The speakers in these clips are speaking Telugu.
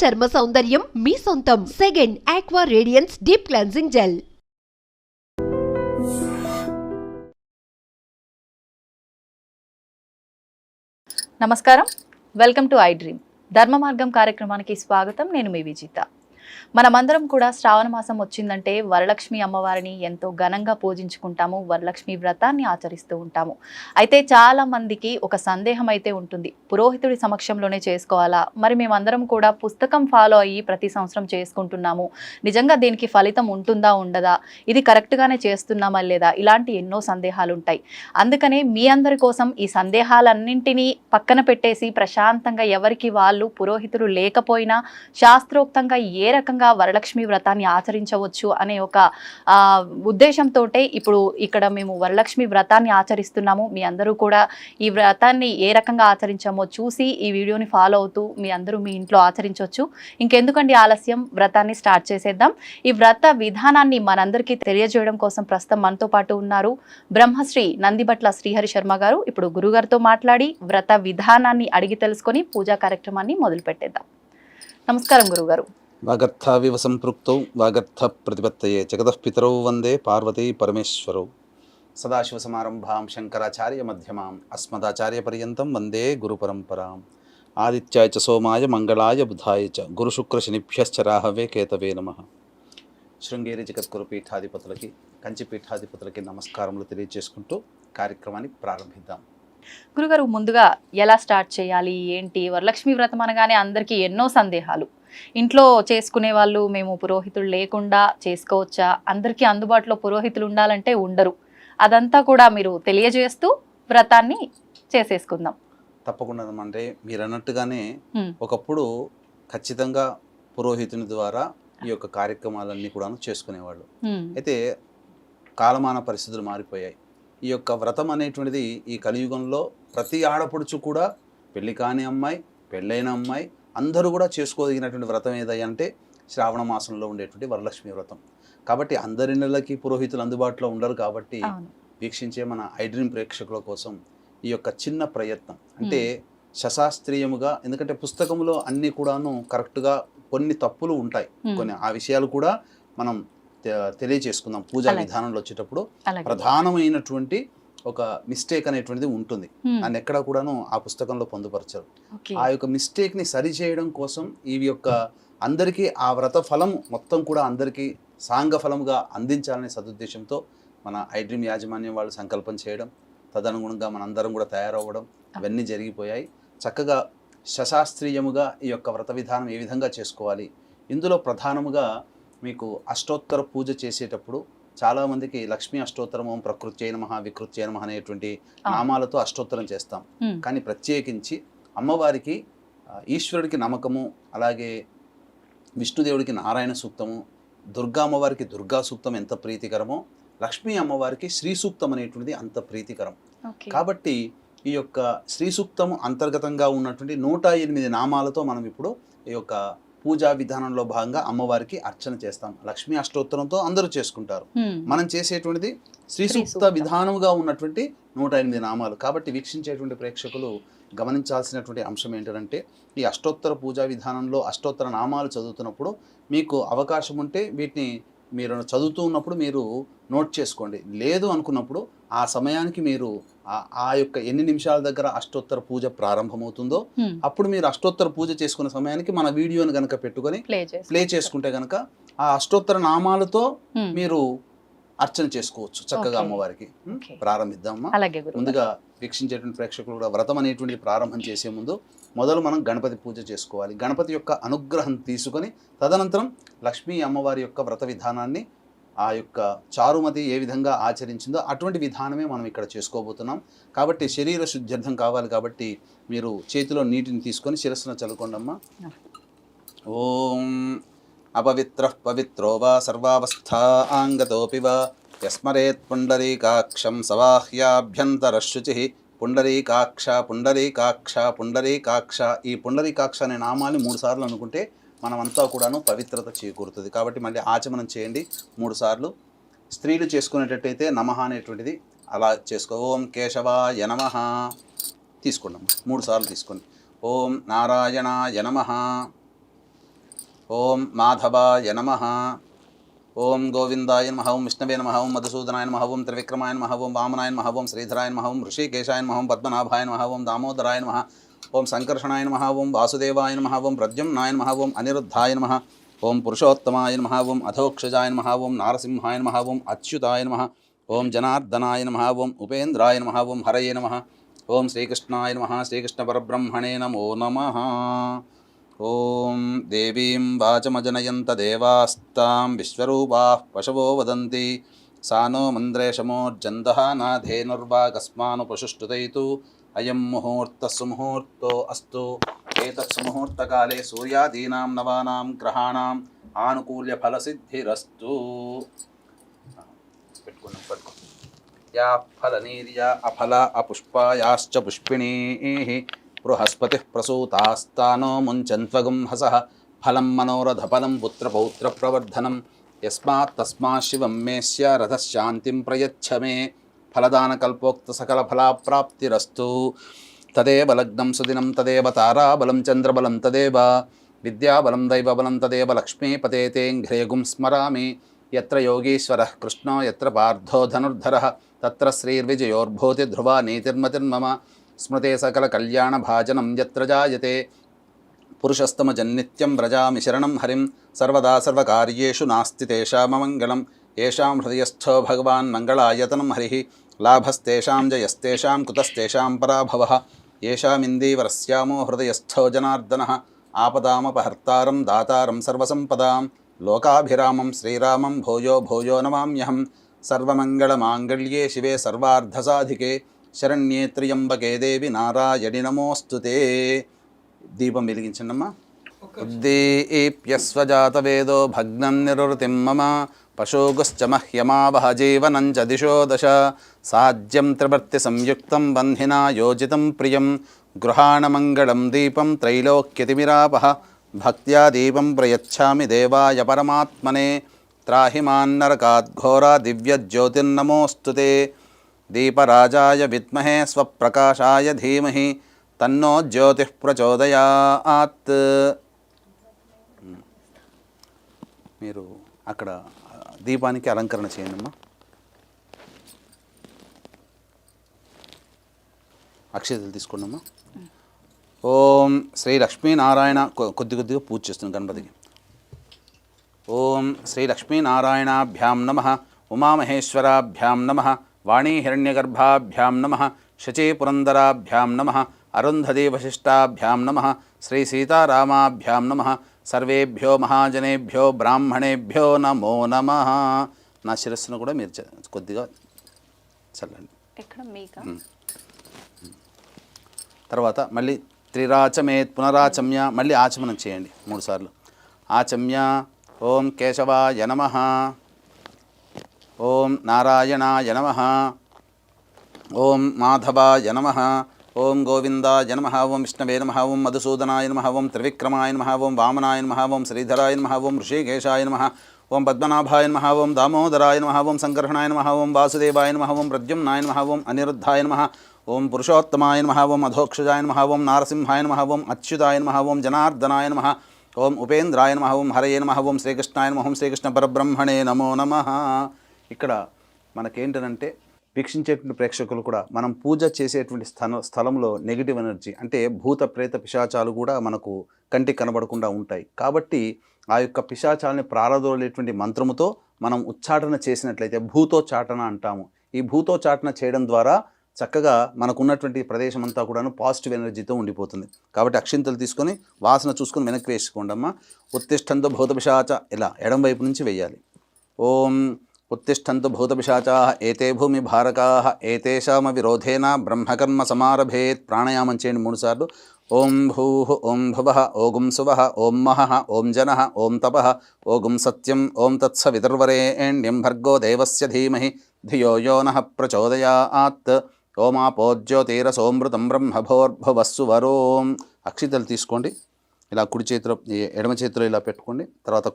చర్మ సౌందర్యం మీ సొంతం. Second aqua radiance deep cleansing gel. నమస్కారం, వెల్కమ్ టు ఐ డ్రీమ్. ధర్మ మార్గం కార్యక్రమానికి స్వాగతం. నేను మీ విజిత. మనమందరం కూడా శ్రావణ మాసం వచ్చిందంటే వరలక్ష్మి అమ్మవారిని ఎంతో ఘనంగా పూజించుకుంటాము, వరలక్ష్మి వ్రతాన్ని ఆచరిస్తూ ఉంటాము. అయితే చాలా మందికి ఒక సందేహం అయితే ఉంటుంది, పురోహితుడి సమక్షంలోనే చేసుకోవాలా, మరి మేమందరం కూడా పుస్తకం ఫాలో అయ్యి ప్రతి సంవత్సరం చేసుకుంటున్నాము, నిజంగా దీనికి ఫలితం ఉంటుందా ఉండదా, ఇది కరెక్ట్గానే చేస్తున్నామా లేదా, ఇలాంటి ఎన్నో సందేహాలు ఉంటాయి. అందుకనే మీ అందరి కోసం ఈ సందేహాలన్నింటినీ పక్కన పెట్టేసి ప్రశాంతంగా ఎవరికి వాళ్ళు పురోహితులు లేకపోయినా శాస్త్రోక్తంగా ఏ రకంగా వరలక్ష్మి వ్రతాన్ని ఆచరించవచ్చు అనే ఒక ఉద్దేశంతో ఇప్పుడు ఇక్కడ మేము వరలక్ష్మి వ్రతాన్ని ఆచరిస్తున్నాము. మీ అందరూ కూడా ఈ వ్రతాన్ని ఏ రకంగా ఆచరించామో చూసి ఈ వీడియోని ఫాలో అవుతూ మీ అందరూ మీ ఇంట్లో ఆచరించవచ్చు. ఇంకెందుకండి ఆలస్యం, వ్రతాన్ని స్టార్ట్ చేసేద్దాం. ఈ వ్రత విధానాన్ని మనందరికీ తెలియజేయడం కోసం ప్రస్తుతం మనతో పాటు ఉన్నారు బ్రహ్మశ్రీ నందిబట్ల శ్రీహరి శర్మ గారు. ఇప్పుడు గురుగారితో మాట్లాడి వ్రత విధానాన్ని అడిగి తెలుసుకొని పూజా కార్యక్రమాన్ని మొదలు పెట్టేద్దాం. నమస్కారం గురుగారు. వాగర్థావివ సంపృక్తౌ వాగర్థ ప్రతిపత్తయే జగతః పితరౌ వందే పార్వతీ పరమేశ్వరౌ. సదాశివసమారంభాం శంకరాచార్య మధ్యమాం అస్మదాచార్య పర్యంతం వందే గురు పరంపరాం. ఆదిత్యాయ చ సోమాయ మంగళాయ బుధాయ చ గురుశుక్రశనిభ్యశ్చ రాహవే కేతవే నమః. శృంగేరి జగద్గురు పీఠాధిపతులకి, కంచి పీఠాధిపతులకి నమస్కారములు తెలియజేసుకుంటూ కార్యక్రమాన్ని ప్రారంభిద్దాం. గురుగారు, ముందుగా ఎలా స్టార్ట్ చేయాలి ఏంటి? వరలక్ష్మి వ్రతం అనగానే అందరికీ ఎన్నో సందేహాలు. ఇంట్లో చేసుకునే వాళ్ళు మేము పురోహితులు లేకుండా చేసుకోవచ్చా, అందరికీ అందుబాటులో పురోహితులు ఉండాలంటే ఉండరు, అదంతా కూడా మీరు తెలియజేస్తూ వ్రతాన్ని చేసేసుకుందాం. తప్పకుండా. అంటే మీరు అన్నట్టుగానే ఒకప్పుడు ఖచ్చితంగా పురోహితుని ద్వారా ఈ యొక్క కార్యక్రమాలన్నీ కూడా చేసుకునేవాళ్ళు. అయితే కాలమాన పరిస్థితులు మారిపోయాయి. ఈ యొక్క వ్రతం అనేటువంటిది ఈ కలియుగంలో ప్రతి ఆడపడుచు కూడా, పెళ్లి కాని అమ్మాయి, పెళ్ళైన అమ్మాయి అందరూ కూడా చేసుకోదగినటువంటి వ్రతం ఏదంటే శ్రావణ మాసంలో ఉండేటువంటి వరలక్ష్మి వ్రతం. కాబట్టి అందరి నెలలకి పురోహితులు అందుబాటులో ఉండరు. కాబట్టి వీక్షించే మన ఐ డ్రీమ్ ప్రేక్షకుల కోసం ఈ యొక్క చిన్న ప్రయత్నం, అంటే శశాస్త్రీయముగా, ఎందుకంటే పుస్తకంలో అన్నీ కూడాను కరెక్ట్గా కొన్ని తప్పులు ఉంటాయి, కొన్ని ఆ విషయాలు కూడా మనం తెలియజేసుకుందాం. పూజా విధానంలో వచ్చేటప్పుడు ప్రధానమైనటువంటి ఒక మిస్టేక్ అనేటువంటిది ఉంటుంది, దాన్ని ఎక్కడ కూడాను ఆ పుస్తకంలో పొందుపరచరు. ఆ యొక్క మిస్టేక్ ని సరి చేయడం కోసం ఈ యొక్క అందరికీ ఆ వ్రత ఫలం మొత్తం కూడా అందరికీ సాంగ ఫలముగా అందించాలనే సదుద్దేశంతో మన ఐ డ్రీమ్ యాజమాన్యం వాళ్ళు సంకల్పం చేయడం, తదనుగుణంగా మనందరం కూడా తయారవ్వడం, ఇవన్నీ జరిగిపోయాయి. చక్కగా శశాస్త్రీయముగా ఈ యొక్క వ్రత విధానం ఏ విధంగా చేసుకోవాలి, ఇందులో ప్రధానముగా మీకు అష్టోత్తర పూజ చేసేటప్పుడు చాలామందికి లక్ష్మీ అష్టోత్తరం, ఓం ప్రకృత్యై నమః, వికృత్యై నమః అనేటువంటి నామాలతో అష్టోత్తరం చేస్తాం. కానీ ప్రత్యేకించి అమ్మవారికి, ఈశ్వరుడికి నమ్మకము, అలాగే విష్ణుదేవుడికి నారాయణ సూక్తము, దుర్గా అమ్మవారికి దుర్గా సూక్తం ఎంత ప్రీతికరమో, లక్ష్మీ అమ్మవారికి శ్రీ సూక్తం అనేటువంటిది అంత ప్రీతికరం. కాబట్టి ఈ యొక్క శ్రీ సూక్తము అంతర్గతంగా ఉన్నటువంటి 108 నామాలతో మనం ఇప్పుడు ఈ యొక్క పూజా విధానంలో భాగంగా అమ్మవారికి అర్చన చేస్తాం. లక్ష్మీ అష్టోత్తరంతో అందరూ చేసుకుంటారు, మనం చేసేటువంటిది శ్రీ సూక్త విధానముగా ఉన్నటువంటి 108 నామాలు. కాబట్టి వీక్షించేటువంటి ప్రేక్షకులు గమనించాల్సినటువంటి అంశం ఏంటంటే, ఈ అష్టోత్తర పూజా విధానంలో అష్టోత్తర నామాలు చదువుతున్నప్పుడు మీకు అవకాశం ఉంటే వీటిని మీరు చదువుతూ ఉన్నప్పుడు మీరు నోట్ చేసుకోండి. లేదు అనుకున్నప్పుడు ఆ సమయానికి మీరు ఆ యొక్క ఎన్ని నిమిషాల దగ్గర అష్టోత్తర పూజ ప్రారంభమవుతుందో అప్పుడు మీరు అష్టోత్తర పూజ చేసుకునే సమయానికి మన వీడియోని కనుక పెట్టుకొని ప్లే చేసుకుంటే కనుక ఆ అష్టోత్తర నామాలతో మీరు అర్చన చేసుకోవచ్చు చక్కగా అమ్మవారికి. ప్రారంభిద్దామా? ముందుగా వీక్షించేటువంటి ప్రేక్షకులు కూడా వ్రతం అనేటువంటిది ప్రారంభం చేసే ముందు మొదలు మనం గణపతి పూజ చేసుకోవాలి. గణపతి యొక్క అనుగ్రహం తీసుకొని తదనంతరం లక్ష్మీ అమ్మవారి యొక్క వ్రత విధానాన్ని, ఆ యొక్క చారుమతి ఏ విధంగా ఆచరించిందో అటువంటి విధానమే మనం ఇక్కడ చేసుకోబోతున్నాం. కాబట్టి శరీర శుద్ధ్యర్థం కావాలి. కాబట్టి మీరు చేతిలో నీటిని తీసుకొని శిరస్సును చల్లుకోండమ్మా. ఓం అపవిత్ర పవిత్రో వా సర్వావస్థా ఆంగతోపి వా యస్మరేత్ పుండరీకాక్షం సవాహ్యాభ్యంతరశుచి. పుండరీకాక్ష పుండరీకాక్ష పుండరీకాక్ష. ఈ పుండరీకాక్ష అనే నామాన్ని 3 సార్లు అనుకుంటే మనమంతా కూడాను పవిత్రత చేకూరుతుంది. కాబట్టి మళ్ళీ ఆచమనం చేయండి 3 సార్లు. స్త్రీలు చేసుకునేటట్టయితే నమః అనేటువంటిది అలా చేసుకో. ఓం కేశవాయ నమః తీసుకున్నాం 3 సార్లు తీసుకోండి. ఓం నారాయణాయ నమః ఓం మాధవాయ నమః. ఓం గోవిందాయ నమః. ఓం విష్ణవే నమః. ఓం మధుసూదనాయ నమః. ఓం త్రివిక్రమాయ నమః. ఓం వామనాయ నమః. ఓం శ్రీధరాయ నమః. ఓం ఋషికేశాయ నమః. ఓం పద్మనాభాయ నమః. ఓం దామోదరాయ నమః. ఓం సంకర్షణాయ నమః. ఓం వాసుదేవాయ నమః. ఓం ప్రద్యుమ్నాయ నమః. ఓం అనిరుద్ధాయ నమః. ఓం పురుషోత్తమాయ నమః. ఓం అధోక్షజాయ నమః. ఓం నారసింహాయ నమః. ఓం అచ్యుతాయ నమః. ఓం జనార్దనాయ నమః. ఓం ఉపేంద్రాయ నమః. ఓం హరయే నమః. ఓం శ్రీకృష్ణాయ నమః. శ్రీకృష్ణ పరబ్రహ్మణే నమో నమః. ఓం దేవీం వాచమజనయంత దేవాస్తాం విశ్వరూపాః పశవో వదంతి సానో మంద్రేషమోర్జందః నాధేనుర్వాగస్మాను పశుష్టుతైతు అయం ముహూర్తః సుముహూర్తో అస్తు. ఏతత్ సుముహూర్తకాలే సూర్యాదీనాం నవానాం గ్రహాణాం ఆనుకూల్య ఫలసిద్ధిరస్తు. పెట్టుకున్నాం. యా ఫలనీర్యా అఫల అపుష్పాయాశ్చ పుష్పిణీః బృహస్పతిః ప్రసూతాస్తానో ముంచన్త్వగం హసః ఫలం మనోరథఫలం పుత్రపౌత్రప్రవర్ధనం యస్మాత్ తస్మాత్ శివం మేస్య రథశాంతిం ప్రయచ్ఛ మే ఫలదానకల్పోక్త సకల ఫలాప్రాప్తిరస్తు. తదేవ లగ్నం సుదినం తదేవ తారాబలం చంద్రబలం తదేవ విద్యాబలం దైవబలం తదేవ లక్ష్మీపతే తేంఘ్రేగుం స్మరామి. యత్ర యోగీశ్వరః కృష్ణో యత్ర పార్థో ధనుర్ధరః తత్ర శ్రీర్విజయోర్భూతి ధ్రువా నీతిర్మతిర్మమ. స్మృతే సకల కళ్యాణ భాజనం యత్ర జాయతే పురుషస్తమజన్నిత్యం వ్రజామి శరణం హరిం. సర్వదా సర్వకార్యేషు నాస్తి తేషామమంగళం. ఏషాం హృదయస్థో భగవాన్ మంగళాయతనం హరిః. లాభస్తేషాం జయస్తేషాం కుతస్తేషాం పరాభవః. ఏషామిందీవరస్యామో హృదయస్థో జనార్దనః. ఆపదామపహర్తారం దాతారం సర్వసంపదాం. లోకాభిరామం శ్రీరామం భూయో భూయో నమామ్యహం. సర్వమంగళమాంగళ్యే శివే సర్వార్ధసాధికే శరణ్యే త్ర్యంబకే దేవి నారాయణి నమోస్తుతే. దీపం వెలిగించండమ్మా. ఉద్దీప్యస్వజాతవేదో భగ్నం నిరుతిం మమ పశోగుశ్చ మహ్యమావహ జీవనం చ దిశో దశ. సాధ్యం త్రివర్తి సంయుక్తం బంధినా యోజితం ప్రియం. గృహాణమంగళం దీపం త్రైలోక్యతిమిరాపహ. భక్త్యా దీపం ప్రయచ్ఛామి దేవాయ పరమాత్మనే. త్రాహి మాన్నరకాద్ఘోరా దివ్యజ్యోతిర్నమోస్తుతే. దీపరాజాయ విద్మహే స్వప్రకాశాయ ధీమహి తన్నో జ్యోతిః ప్రచోదయాత్. మీరు అక్కడ దీపానికి అలంకరణ చేయండి అమ్మా. అక్షతలు తీసుకోండి అమ్మా. ఓం శ్రీ లక్ష్మీనారాయణ కొద్దిగా పూజ చేస్తున్నాం గణపతికి. ఓం శ్రీ లక్ష్మీనారాయణాభ్యాం నమః. ఉమామహేశ్వరాభ్యాం నమః. వాణీహిరణ్యగర్భాభ్యాం నమః. శచీపురందరాభ్యాం నమః. అరుంధతీ వశిష్టాభ్యాం నమః. శ్రీ సీతారామాభ్యాం నమః. సర్వేభ్యో మహాజనేభ్యో బ్రాహ్మణేభ్యో నమో నమః. నా శిరస్సును కూడా మీరు కొద్దిగా చల్లండి. తర్వాత మళ్ళీ త్రిరాచమేత్ పునరాచమ్య. మళ్ళీ ఆచమనం చేయండి 3 సార్లు. ఆచమ్య. ఓం కేశవాయ నమః. ఓం నారాయణాయ నమః. ఓం మాధవాయ నమః. ఓం గోవిందాయ నమః. ఓం విష్ణవే నమః. ఓం మధుసూదనాయ నమః. ఓం త్రివిక్రమాయ నమః. ఓం వామనాయ నమః. ఓం శ్రీధరాయ నమః. ఓం ఋషికేశాయ నమః. ఓం పద్మనాభాయ నమః. ఓం దామోదరాయ నమః. ఓం సంకర్షణాయ నమః. ఓం వాసుదేవాయ నమః. ఓం ప్రద్యుమ్నాయ నమః. ఓం అనిరుద్ధాయ నమః. ఓం పురుషోత్తమాయ నమః. ఓం అధోక్షజాయ నమః. ఓం నారసింహాయ నమః. ఓం అచ్యుతాయ నమః. ఓం జనార్దనాయ నమః. ఓం ఉపేంద్రాయ నమః. ఓం హరయే నమః. ఓం శ్రీకృష్ణాయ నమః. ఓం శ్రీకృష్ణ పరబ్రహ్మణే నమో నమః. ఇక్కడ మనకేంటంటే వీక్షించేటువంటి ప్రేక్షకులు కూడా మనం పూజ చేసేటువంటి స్థలంలో నెగిటివ్ ఎనర్జీ అంటే భూత ప్రేత పిశాచాలు కూడా మనకు కంటికి కనబడకుండా ఉంటాయి. కాబట్టి ఆ యొక్క పిశాచాలని ప్రారదోలేటువంటి మంత్రముతో మనం ఉచ్చాటన చేసినట్లయితే భూతోచ్చాటన అంటాము. ఈ భూతోచ్చాటన చేయడం ద్వారా చక్కగా మనకున్నటువంటి ప్రదేశం అంతా కూడాను పాజిటివ్ ఎనర్జీతో ఉండిపోతుంది. కాబట్టి అక్షింతలు తీసుకొని వాసన చూసుకొని వెనక్కి వేసుకోండి అమ్మ. ఉత్తిష్టంతో భూత పిశాచ ఇలా ఎడం వైపు నుంచి వేయాలి. ఓం ఉత్తిష్టంతు భూతపిశాచాః ఏతే భూమి భారకాః ఏతేషామ విరోధేన బ్రహ్మకర్మ సమారభేత్. ప్రాణాయామం చేయండి 3 సార్లు. ఓం భూః ఓం భువః ఓం సువః ఓం మహః ఓం జనః ఓం తపః ఓం సత్యం ఓం తత్సవితుర్వరేణ్యం భర్గో దేవస్య ధీమహి ధియో యో నః ప్రచోదయాత్. ఓమాపోజ్యోతిరసోమృతం బ్రహ్మభోర్భువస్సు వరోం. అక్షితలు తీసుకోండి. ఇలా కుడి చేతిలో ఎడమ చేతిలో ఇలా పెట్టుకోండి. తర్వాత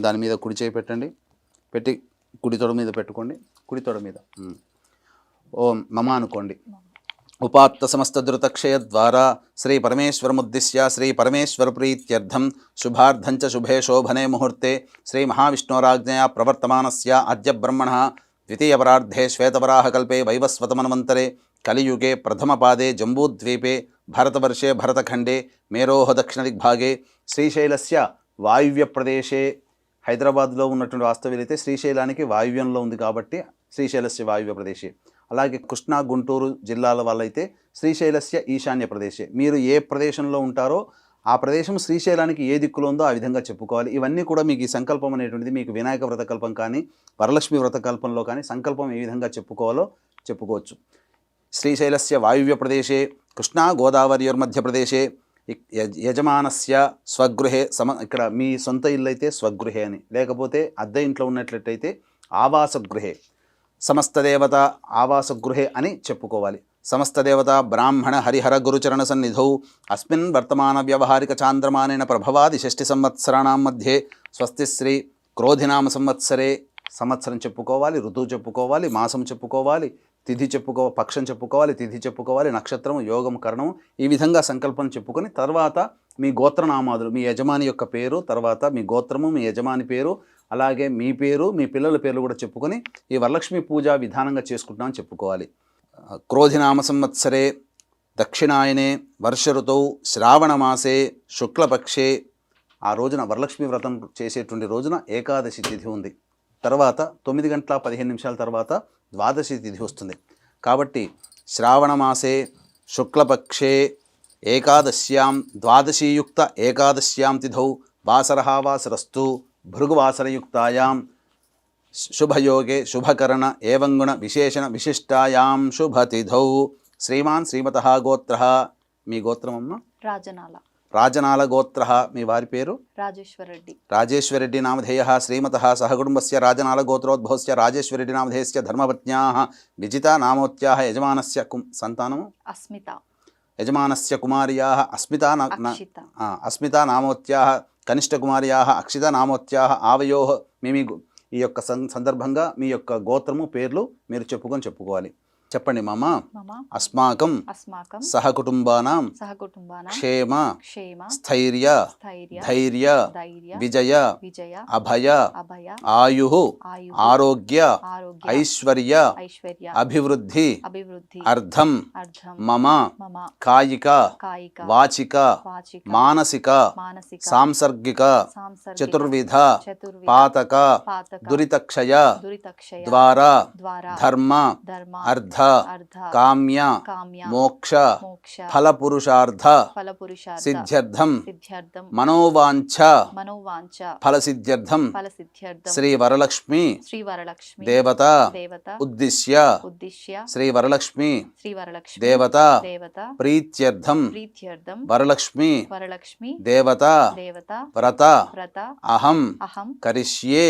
దాని మీద కుడి చేయి పెట్టండి. పెట్టి కుడి తొడ మీద పెట్టుకోండి. కుడి తొడ మీద ఓం మమ అనుకోండి. ఉపాత్త సమస్త ధృతక్షయ ద్వారా శ్రీ పరమేశ్వరముద్దిశ్య శ్రీ పరమేశ్వర ప్రీత్యర్థం శుభార్థంచ శుభే శోభనే ముహూర్తే శ్రీ మహావిష్ణోరాజ్ఞయా ప్రవర్తమానస్య అద్య బ్రహ్మణః ద్వితీయపరార్ధే శ్వేతవరాహకల్పే వైవస్వతమన్వంతరే కలియుగే ప్రథమపాదే జంబూద్వీపే భరతవర్షే భరతఖండే మేరోహ దక్షిణదిగ్భాగే శ్రీశైలస్య వాయువ్య ప్రదేశే, హైదరాబాద్లో ఉన్నటువంటి వాస్తవ్యులైతే శ్రీశైలానికి వాయువ్యంలో ఉంది కాబట్టి శ్రీశైలస్య వాయువ్య ప్రదేశే. అలాగే కృష్ణా గుంటూరు జిల్లాల వాళ్ళైతే శ్రీశైలస్య ఈశాన్య ప్రదేశే. మీరు ఏ ప్రదేశంలో ఉంటారో ఆ ప్రదేశం శ్రీశైలానికి ఏ దిక్కులో ఉందో ఆ విధంగా చెప్పుకోవాలి. ఇవన్నీ కూడా మీకు ఈ సంకల్పం అనేటువంటిది మీకు వినాయక వ్రతకల్పం కానీ వరలక్ష్మి వ్రతకల్పంలో కానీ సంకల్పం ఏ విధంగా చెప్పుకోవాలో చెప్పుకోవచ్చు. శ్రీశైలస్య వాయువ్య ప్రదేశే కృష్ణా గోదావరియోర్మధ్యప్రదేశే యజమానస్య స్వగృహే ఇక్కడ మీ సొంత ఇల్లు అయితే స్వగృహే అని, లేకపోతే అద్దె ఇంట్లో ఉన్నట్లయితే ఆవాసగృహే, సమస్తదేవత ఆవాసగృహే అని చెప్పుకోవాలి. సమస్తదేవత బ్రాహ్మణ హరిహర గురుచరణ సన్నిధౌ అస్మిన్ వర్తమాన వ్యవహారిక చాంద్రమానేన ప్రభవాది షష్ఠి సంవత్సరాణం మధ్యే స్వస్తి శ్రీ క్రోధినామ సంవత్సరే, సంవత్సరం చెప్పుకోవాలి, ఋతువు చెప్పుకోవాలి, మాసం చెప్పుకోవాలి, తిథి పక్షం చెప్పుకోవాలి, తిథి చెప్పుకోవాలి, నక్షత్రము, యోగం, కరణం, ఈ విధంగా సంకల్పం చెప్పుకొని తర్వాత మీ గోత్రనామాదులు, మీ యజమాని యొక్క పేరు, తర్వాత మీ గోత్రము, మీ యజమాని పేరు, అలాగే మీ పేరు, మీ పిల్లల పేర్లు కూడా చెప్పుకొని ఈ వరలక్ష్మి పూజ విధానంగా చేసుకుంటున్నామని చెప్పుకోవాలి. క్రోధినామ సంవత్సరే దక్షిణాయనే వర్ష ఋతువు శ్రావణమాసే శుక్లపక్షే, ఆ రోజున వరలక్ష్మి వ్రతం చేసేటువంటి రోజున ఏకాదశి తిథి ఉంది. తర్వాత 9:15 తర్వాత ద్వాదశి తిథి వస్తుంది. కాబట్టి శ్రావణమాసే శుక్లపక్షే ఏకాదశ్యాం ద్వాదశీయుక్త ఏకాదశ్యాం తిథౌ వాసరః వాసరస్తు భృగువాసరయుక్తాయాం శుభయోగే శుభకరణ ఏవంగుణ విశేషణ విశిష్టాయాం శుభతిథౌ. శ్రీమాన్ శ్రీమతః గోత్రః, మీ గోత్రమమ్మ? రాజనాల. రాజనాల గోత్రః, మీ వారి పేరు? రాజేశ్వరరెడ్డి. రాజేశ్వరరెడ్డి నామధేయः శ్రీమతः సహకుటుంబస్య రాజనాల గోత్రోద్భవస్య రాజేశ్వరరెడ్డి నామధేయస్య ధర్మపత్న్యాः విజితా నామోత్యాः యజమానస్య సంతానము అస్మిత, యజమానస్య కుమార్యాः అస్మితా నామోత్యాः కనిష్ట కుమార్యాः అక్షిత నామోత్యాः ఆవయోః. ఈ యొక్క సందర్భంగా మీ యొక్క గోత్రము పేర్లు మీరు చెప్పుకోవాలి. చెప్పండి మామ. అస్మాకం సహకుటుంబానాం క్షేమ స్థైర్య ధైర్య విజయ అభయ ఆయుః ఆరోగ్య ఐశ్వర్య అభివృద్ధి అర్థం మమ కాయిక వాచిక మానసిక సాంసర్గిక చతుర్విధ పాతక దురితక్షయ ద్వారా ధర్మ అర్థ కామ్య మోక్ష ఫలపురుషార్థ సిద్ధ్యర్థం మనోవాంఛ ఫలసిద్ధ్యర్థం శ్రీ వరలక్ష్మి దేవత ఉద్దిశ్య శ్రీ వరలక్ష్మి దేవత ప్రీత్యర్థం వరలక్ష్మి దేవత వ్రత అహం కరిష్యే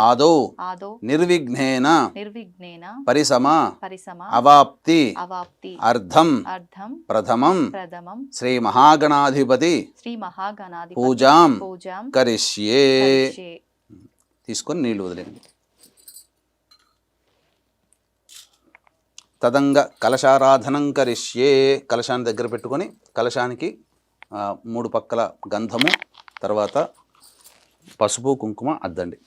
ఆదౌ నిర్విఘ్నేన పరిసమ అవాప్తి అర్థం ప్రథమం శ్రీ మహాగణాధిపతి పూజాం కరిష్యే. తీసుకొని నీళ్లు వదిలేండి. తదంగ కలశారాధనం కరిష్యే, కలశాన్ని దగ్గర పెట్టుకొని కలశానికి 3 పక్కల గంధము, తర్వాత పసుపు కుంకుమ అద్దండి.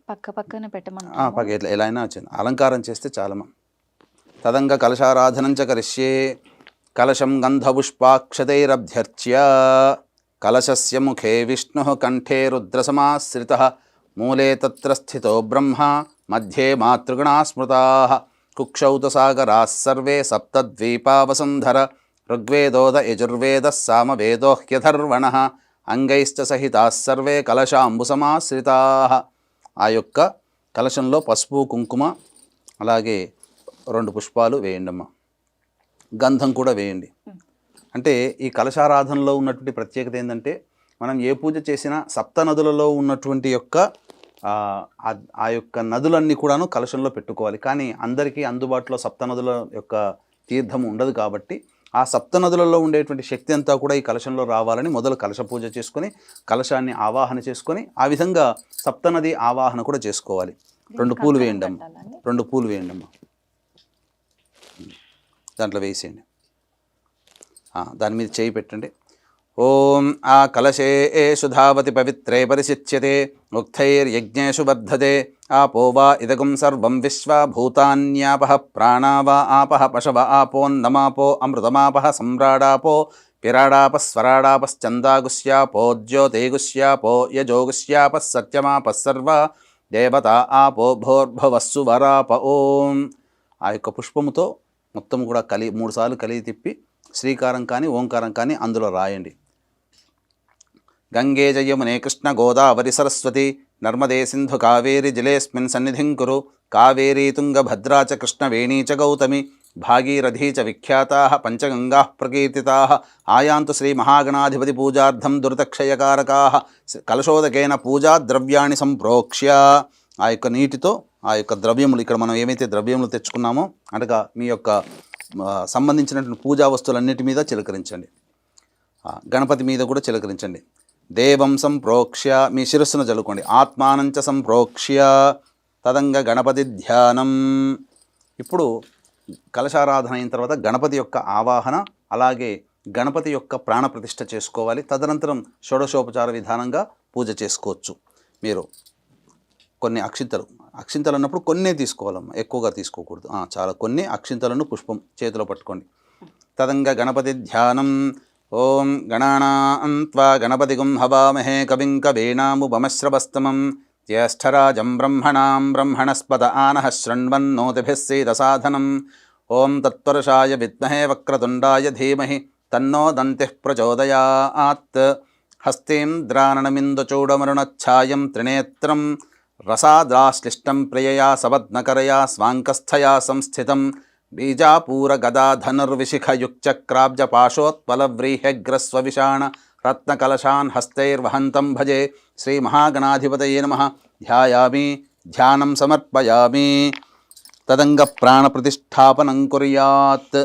పక్కనే పెట్టమని పక్క ఎలా అయినా వచ్చింది, అలంకారం చేస్తే చాలమ్మా. తదంగ కలశారాధనం చ కరిష్యే కలశం గంధపుష్పాక్షతైరభ్యర్చ్య కలశస్య ముఖే విష్ణుః కంఠే రుద్రసమాశ్రితః మూలే తత్ర స్థితో బ్రహ్మ మధ్యే మాతృగణా స్మృతాః కుక్షౌ తు సాగరాः సర్వే సప్తద్వీపా వసుంధర ఋగ్వేదోద యజుర్వేదः సామవేదోహ్యధర్వణः అంగైశ్చ సహితాः సర్వే కలశాంబుసమాశ్రితాః. ఆ యొక్క కలశంలో పసుపు కుంకుమ అలాగే 2 పుష్పాలు వేయండి అమ్మ. గంధం కూడా వేయండి. అంటే ఈ కలశారాధనలో ఉన్నటువంటి ప్రత్యేకత ఏంటంటే మనం ఏ పూజ చేసినా సప్త నదులలో ఉన్నటువంటి యొక్క ఆ యొక్క నదులన్నీ కూడాను కలశంలో పెట్టుకోవాలి. కానీ అందరికీ అందుబాటులో సప్త నదుల యొక్క తీర్థం ఉండదు కాబట్టి ఆ సప్త నదులలో ఉండేటువంటి శక్తి అంతా కూడా ఈ కలశంలో రావాలని మొదలు కలశ పూజ చేసుకొని కలశాన్ని ఆవాహన చేసుకొని ఆ విధంగా సప్తనది ఆవాహన కూడా చేసుకోవాలి. 2 పూలు వేయండి అమ్మ. 2 పూలు వేయండి అమ్మ. దాంట్లో వేసేయండి. దాని మీద చేయి పెట్టండి. ఓం ఆ కలశే సుధావతి పవిత్రే పరిశిచ్యతే ఉక్తైర్యజ్ఞేషు వర్ధతే ఆపో వా ఇదగుం సర్వం విశ్వా భూతాన్యాపః ప్రాణా వా ఆపః పశవ ఆపోన్నమాపో అమృతమాపః సమ్రాడాపో విరాడాపः స్వరాడాపశ్చందాగుష్యాపో జ్యోతిగుష్యాపో యజోగుష్యాపः సత్యమాపः సర్వా దేవత ఆపో భోర్భవస్సు వరాప. ఓం ఆ యొక్క పుష్పముతో మొత్తం కూడా 3 సార్లు కలిగి తిప్పి శ్రీకారం కానీ ఓంకారం కానీ అందులో రాయండి. గంగే జయమునే కృష్ణ గోదావరి సరస్వతి నర్మదే సింధు కావేరి జలేస్మిన్ సన్నిధిం కురు కావేరీ తుంగభద్రా చ కృష్ణవేణీ చ గౌతమి భాగీరథీ చ విఖ్యాతాః పంచగంగాః ప్రకీర్తితాః ఆయాంతు శ్రీ మహాగణాధిపతి పూజార్థం దురితక్షయకారకాః కలశోదకేన పూజా ద్రవ్యాన్ని సంప్రోక్ష్య. ఆ యొక్క నీటితో ఆ యొక్క ద్రవ్యములు, ఇక్కడ మనం ఏమైతే ద్రవ్యములు తెచ్చుకున్నామో అనగా మీ యొక్క సంబంధించినటువంటి పూజా వస్తువులన్నిటి మీద చిలకరించండి. గణపతి మీద కూడా చిలకరించండి. దేవం సంప్రోక్ష్య మీ శిరస్సును చల్లుకోండి. ఆత్మానంచ సంప్రోక్ష్య తదంగ గణపతి ధ్యానం. ఇప్పుడు కలశారాధన అయిన తర్వాత గణపతి యొక్క ఆవాహన, అలాగే గణపతి యొక్క ప్రాణప్రతిష్ఠ చేసుకోవాలి. తదనంతరం షోడశోపచార విధానంగా పూజ చేసుకోవచ్చు. మీరు కొన్ని అక్షింతలు అన్నప్పుడు కొన్నే తీసుకోవాలమ్మా, ఎక్కువగా తీసుకోకూడదు. చాలా కొన్ని అక్షింతలను పుష్పం చేతిలో పట్టుకోండి. తదంగ గణపతి ధ్యానం. ఓం గణానాం త్వా గణపతిగుం హవామహే కవిం కవీనాముపమశ్రవస్తమం జ్యేష్ఠరాజం బ్రహ్మణాం బ్రహ్మణస్పద ఆనః శృణ్వన్నోతిభిः సీదసాధనం. ఓం తత్పురుషాయ విద్మహే వక్రతుండాయ ధీమహి తన్నో దంతిః ప్రచోదయాత్. హస్తేంద్రాననమిందుచూడమరుణఛాయం త్రినేత్రం రసాద్రాశ్లిష్టం ప్రియయా సవద్నకరయా స్వాంకస్థయా సంస్థితం బీజాపూరగదాధనుర్విశిఖయుక్చక్రాబ్జపాశోత్పలవ్రీహ్యగ్రస్వవిషాణ రత్నకలశాన్ హస్తైర్వహంతం భజే శ్రీమహాగణాధిపతయే నమః. ధ్యాయామి ధ్యానం సమర్పయామి. తదంగ ప్రాణప్రతిష్ఠాపనం కుర్యాత్.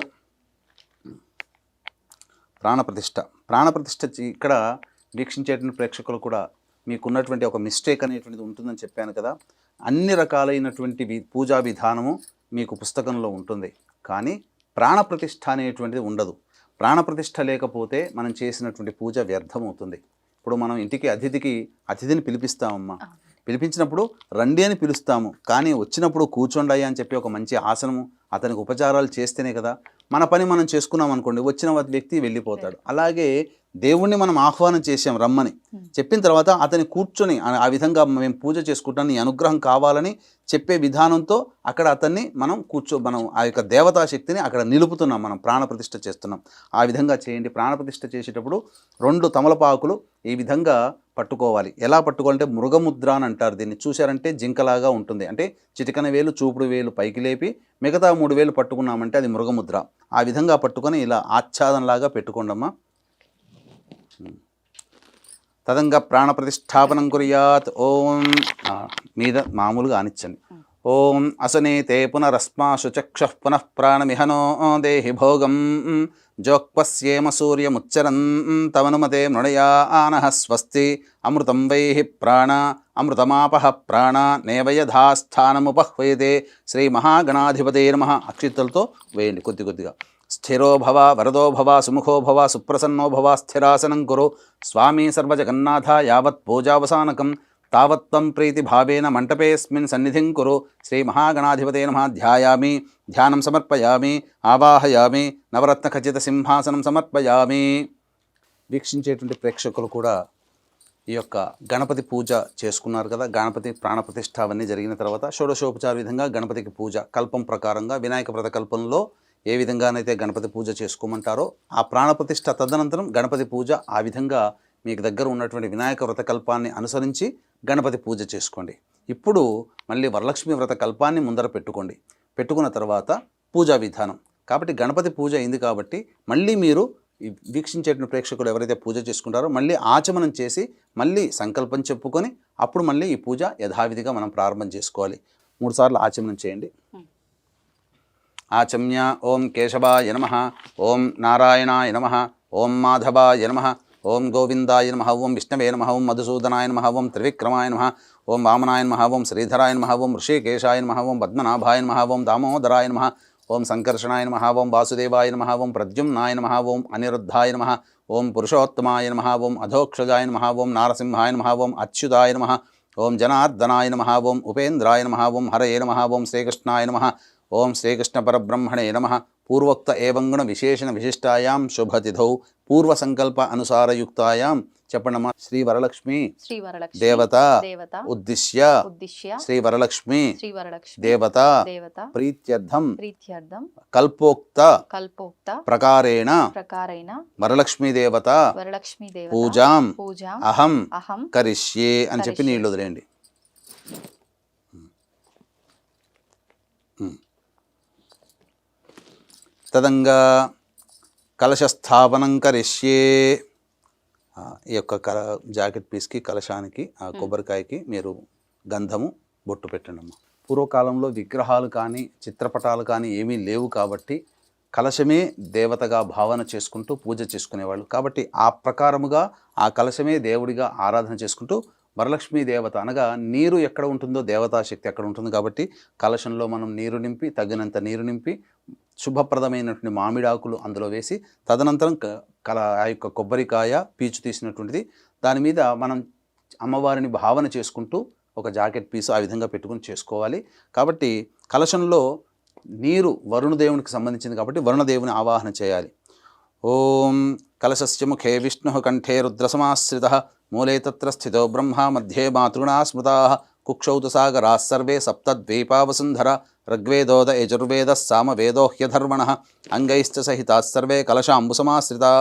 ప్రాణప్రతిష్ఠ ఇక్కడ వీక్షించేటువంటి ప్రేక్షకులు కూడా మీకున్నటువంటి ఒక మిస్టేక్ అనేటువంటిది ఉంటుందని చెప్పాను కదా. అన్ని రకాలైనటువంటి పూజా విధానము మీకు పుస్తకంలో ఉంటుంది, కానీ ప్రాణప్రతిష్ఠ అనేటువంటిది ఉండదు. ప్రాణప్రతిష్ఠ లేకపోతే మనం చేసినటువంటి పూజ వ్యర్థమవుతుంది. ఇప్పుడు మనం ఇంటికి అతిథిని పిలిపిస్తామమ్మా. పిలిపించినప్పుడు రండి అని పిలుస్తాము, కానీ వచ్చినప్పుడు కూర్చోండి అని చెప్పి ఒక మంచి ఆసనము అతనికి ఉపచారాలు చేస్తేనే కదా మన పని మనం చేసుకున్నాం అనుకోండి, వచ్చిన వ్యక్తి వెళ్ళిపోతాడు. అలాగే దేవుణ్ణి మనం ఆహ్వానం చేసాం రమ్మని చెప్పిన తర్వాత అతని కూర్చొని ఆ విధంగా మేము పూజ చేసుకుంటాం, నీ అనుగ్రహం కావాలని చెప్పే విధానంతో అక్కడ అతన్ని మనం మనం ఆ యొక్క దేవతా శక్తిని అక్కడ నిలుపుతున్నాం, మనం ప్రాణప్రతిష్ఠ చేస్తున్నాం. ఆ విధంగా చేయండి. ప్రాణప్రతిష్ఠ చేసేటప్పుడు 2 తమలపాకులు ఈ విధంగా పట్టుకోవాలి. ఎలా పట్టుకోవాలంటే మృగముద్ర అని అంటారు దీన్ని. చూశారంటే జింకలాగా ఉంటుంది. అంటే చిటికన వేలు చూపుడు వేలు పైకి లేపి మిగతా 3 వేలు పట్టుకున్నామంటే అది మృగముద్ర. ఆ విధంగా పట్టుకొని ఇలా ఆచ్ఛాదనలాగా పెట్టుకోండమ్మా. తదంగ ప్రాణప్రతిష్ఠాపనం కుర్యాత్. ఓం మీద మామూలుగా ఆనిచ్చండి. ఓం అసనేతే పునరస్మాశు చక్షుః పునః ప్రాణమిహనో దేహి భోగం జోక్పస్యేమ సూర్యముచ్చరన్ తమనుమతే మృణయా ఆనః స్వస్తి అమృతం వైహి ప్రాణ అమృతమాపః ప్రాణ నేవయథాస్థానముపహ్వయతే శ్రీ మహాగణాధిపతే నమః. అక్షింతలతో వేయండి కొద్దిగా. స్థిరో భవ వరదో భవ సుముఖో భవ సుప్రసన్నో భవ స్థిరాసనం కురు స్వామి సర్వజగన్నాథ యావత్ పూజావసానకం తావత్వం ప్రీతి భావేన మంటపేస్మిన్ సన్నిధిం కురు శ్రీ మహాగణాధిపతే నమః. ధ్యాయామి ధ్యానం సమర్పయామి ఆవాహయామి నవరత్న ఖచ్చిత సింహాసనం సమర్పయామి. వీక్షించేటువంటి ప్రేక్షకులు కూడా ఈ యొక్క గణపతి పూజ చేసుకున్నారు కదా. గణపతి ప్రాణప్రతిష్ఠ అవన్నీ జరిగిన తర్వాత షోడశోపచార విధంగా గణపతికి పూజ కల్పం ప్రకారంగా వినాయక వ్రత కల్పంలో ఏ విధంగానైతే గణపతి పూజ చేసుకోమంటారో ఆ ప్రాణప్రతిష్ఠ తదనంతరం గణపతి పూజ ఆ విధంగా మీకు దగ్గర ఉన్నటువంటి వినాయక వ్రత కల్పాన్ని అనుసరించి గణపతి పూజ చేసుకోండి. ఇప్పుడు మళ్ళీ వరలక్ష్మి వ్రత కల్పాన్ని ముందర పెట్టుకున్న తర్వాత పూజా విధానం. కాబట్టి గణపతి పూజ అయింది కాబట్టి మళ్ళీ మీరు వీక్షించేటువంటి ప్రేక్షకులు ఎవరైతే పూజ చేసుకుంటారో మళ్ళీ ఆచమనం చేసి మళ్ళీ సంకల్పం చెప్పుకొని అప్పుడు మళ్ళీ ఈ పూజ యథావిధిగా మనం ప్రారంభం చేసుకోవాలి. 3 సార్లు ఆచమనం చేయండి. ఆచమ్య ఓం కేశవాయ నమః, ఓం నారాయణాయ నమః, ఓం మాధవాయ నమః, ఓం గోవిందాయ నమః, ఓం విష్ణవే నమః, ఓం మధుసూదనాయ నమః, ఓం త్రివిక్రమాయ నమః, ఓం వామనాయ నమః, ఓం శ్రీధరాయ నమః, ఓం ఋషికేశాయ నమః, ఓం పద్మనాభాయ నమః, ఓం దామోదరాయ నమః, ఓం సంకర్షణాయ నమః, ఓం వాసుదేవాయ నమః, ఓం ప్రద్యుమ్నాయ నమః, ఓం అనిరుద్ధాయ నమః, ఓం పురుషోత్తమాయ నమః, ఓం అధోక్షజాయ నమః, ఓం నారసింహాయ నమః, ఓం అచ్యుతాయ నమః, ఓం జనార్దనాయ నమః, ఓం ఉపేంద్రాయ నమః, ఓం హరయే నమః, ఓం శ్రీకృష్ణాయ నమః, ఓం శ్రీకృష్ణ పరబ్రహ్మణే నమః. పూర్వోక్త ఏవంగుణ విశేషణ విశిష్టాయాం శుభతిథౌ పూర్వ సంకల్ప అనుసారయుక్తాయాం చెప్పండమ్మా. శ్రీ వరలక్ష్మి దేవత ఉద్దిశ్య శ్రీ వరలక్ష్మి దేవత ప్రీత్యర్థం కల్పోక్త ప్రకారేణ వరలక్ష్మీ దేవత పూజాం అహం కరిష్యే అని చెప్పి నీళ్ళు వదిలేయండి. తదంగా కలశస్థాపనం కరిష్యే. ఈ యొక్క జాకెట్ పీస్కి, కలశానికి, ఆ కొబ్బరికాయకి మీరు గంధము బొట్టు పెట్టండి అమ్మ. పూర్వకాలంలో విగ్రహాలు కానీ చిత్రపటాలు కానీ ఏమీ లేవు కాబట్టి కలశమే దేవతగా భావన చేసుకుంటూ పూజ చేసుకునేవాళ్ళు. కాబట్టి ఆ ప్రకారముగా ఆ కలశమే దేవుడిగా ఆరాధన చేసుకుంటూ వరలక్ష్మీ దేవత అనగా నీరు ఎక్కడ ఉంటుందో దేవతాశక్తి అక్కడ ఉంటుంది. కాబట్టి కలశంలో మనం నీరు నింపి, తగినంత నీరు నింపి, శుభప్రదమైనటువంటి మామిడాకులు అందులో వేసి, తదనంతరం ఆ యొక్క కొబ్బరికాయ పీచు తీసినటువంటిది దాని మీద మనం అమ్మవారిని భావన చేసుకుంటూ ఒక జాకెట్ పీసు ఆ విధంగా పెట్టుకుని చేసుకోవాలి. కాబట్టి కలశంలో నీరు వరుణదేవునికి సంబంధించింది కాబట్టి వరుణదేవుని ఆవాహన చేయాలి. ఓం కలశస్య ముఖే విష్ణు కంఠే రుద్రసమాశ్రిత మూలే తత్ర స్థితో బ్రహ్మ మధ్యే మాతృగుణా స్మృతా కుక్షౌతు సాగరా సర్వే సప్తద్వీపావసుంధర ఋగ్వేదోద యజుర్వేద సామవేదో హ్యధర్మణ అంగైశ్చ సహితా సర్వే కలశాంబుసమాశ్రితా.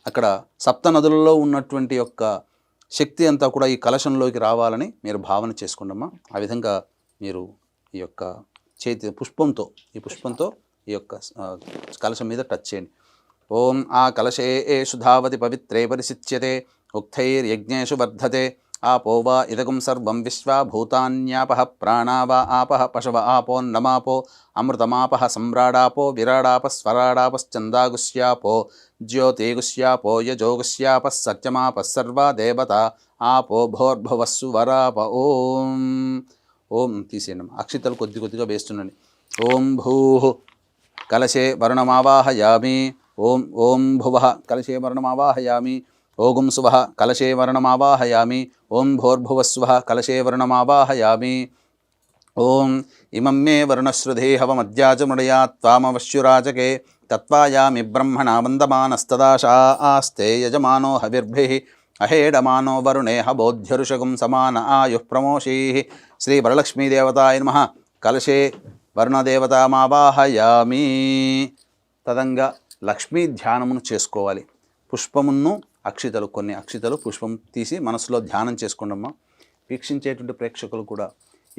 అక్కడ సప్త నదులలో ఉన్నటువంటి యొక్క శక్తి అంతా కూడా ఈ కలశంలోకి రావాలని మీరు భావన చేసుకోండమ్మా. ఆ విధంగా మీరు ఈ యొక్క చేతి పుష్పంతో ఈ యొక్క కలశం మీద టచ్ చేయండి. ఓం ఆ కలశే ఏషు ధావతి పవిత్రే పరిసిచ్యతే ఉక్తైర్యజ్ఞేషు వర్ధతే ఆపో వా ఇదగం సర్వం విశ్వా భూతాన్యాపః ప్రాణా వా ఆపః పశవ ఆపోన్నమాపో అమృతమాపః సమ్రాడాపో విరాడాపః స్వరాడాపశ్చందాగుష్యాపో జ్యోతిగుష్యాపో యజోగుష్యాపః సత్యమాపః సర్వా దేవత ఆపో భోర్భువస్సు వరాప. ఓం ఓం తీసేయండి. అక్షితలు కొద్ది కొద్దిగా వేస్తుండండి. ఓం భూః కలశే వరుణమావాహయామి. ఓం ఓం భువః కలశే వరుణమావాహయామి. ఓం సువః కలశే వరుణమావాహయామి. ఓం భోర్భువస్సువః కలశే వరుణమావాహయామి. ఓం ఇమం మే వరుణశ్రుధే హవమద్యాచముడయా త్వామవశ్యురాచకే తత్వాయామి బ్రహ్మణా వందమానస్తదాశా ఆస్తే యజమానో హవిర్భిః అహేడమానో వరుణే హబోధ్యరుషగం సమాన ఆయుః ప్రమోషీః. శ్రీ వరలక్ష్మీదేవతాయ నమః. కలశే వరుణదేవతామావాహయామి. తదంగా లక్ష్మీ ధ్యానమును చేసుకోవాలి. పుష్పమును అక్షితలు, కొన్ని అక్షితలు పుష్పం తీసి మనసులో ధ్యానం చేసుకోండమ్మా. వీక్షించేటువంటి ప్రేక్షకులు కూడా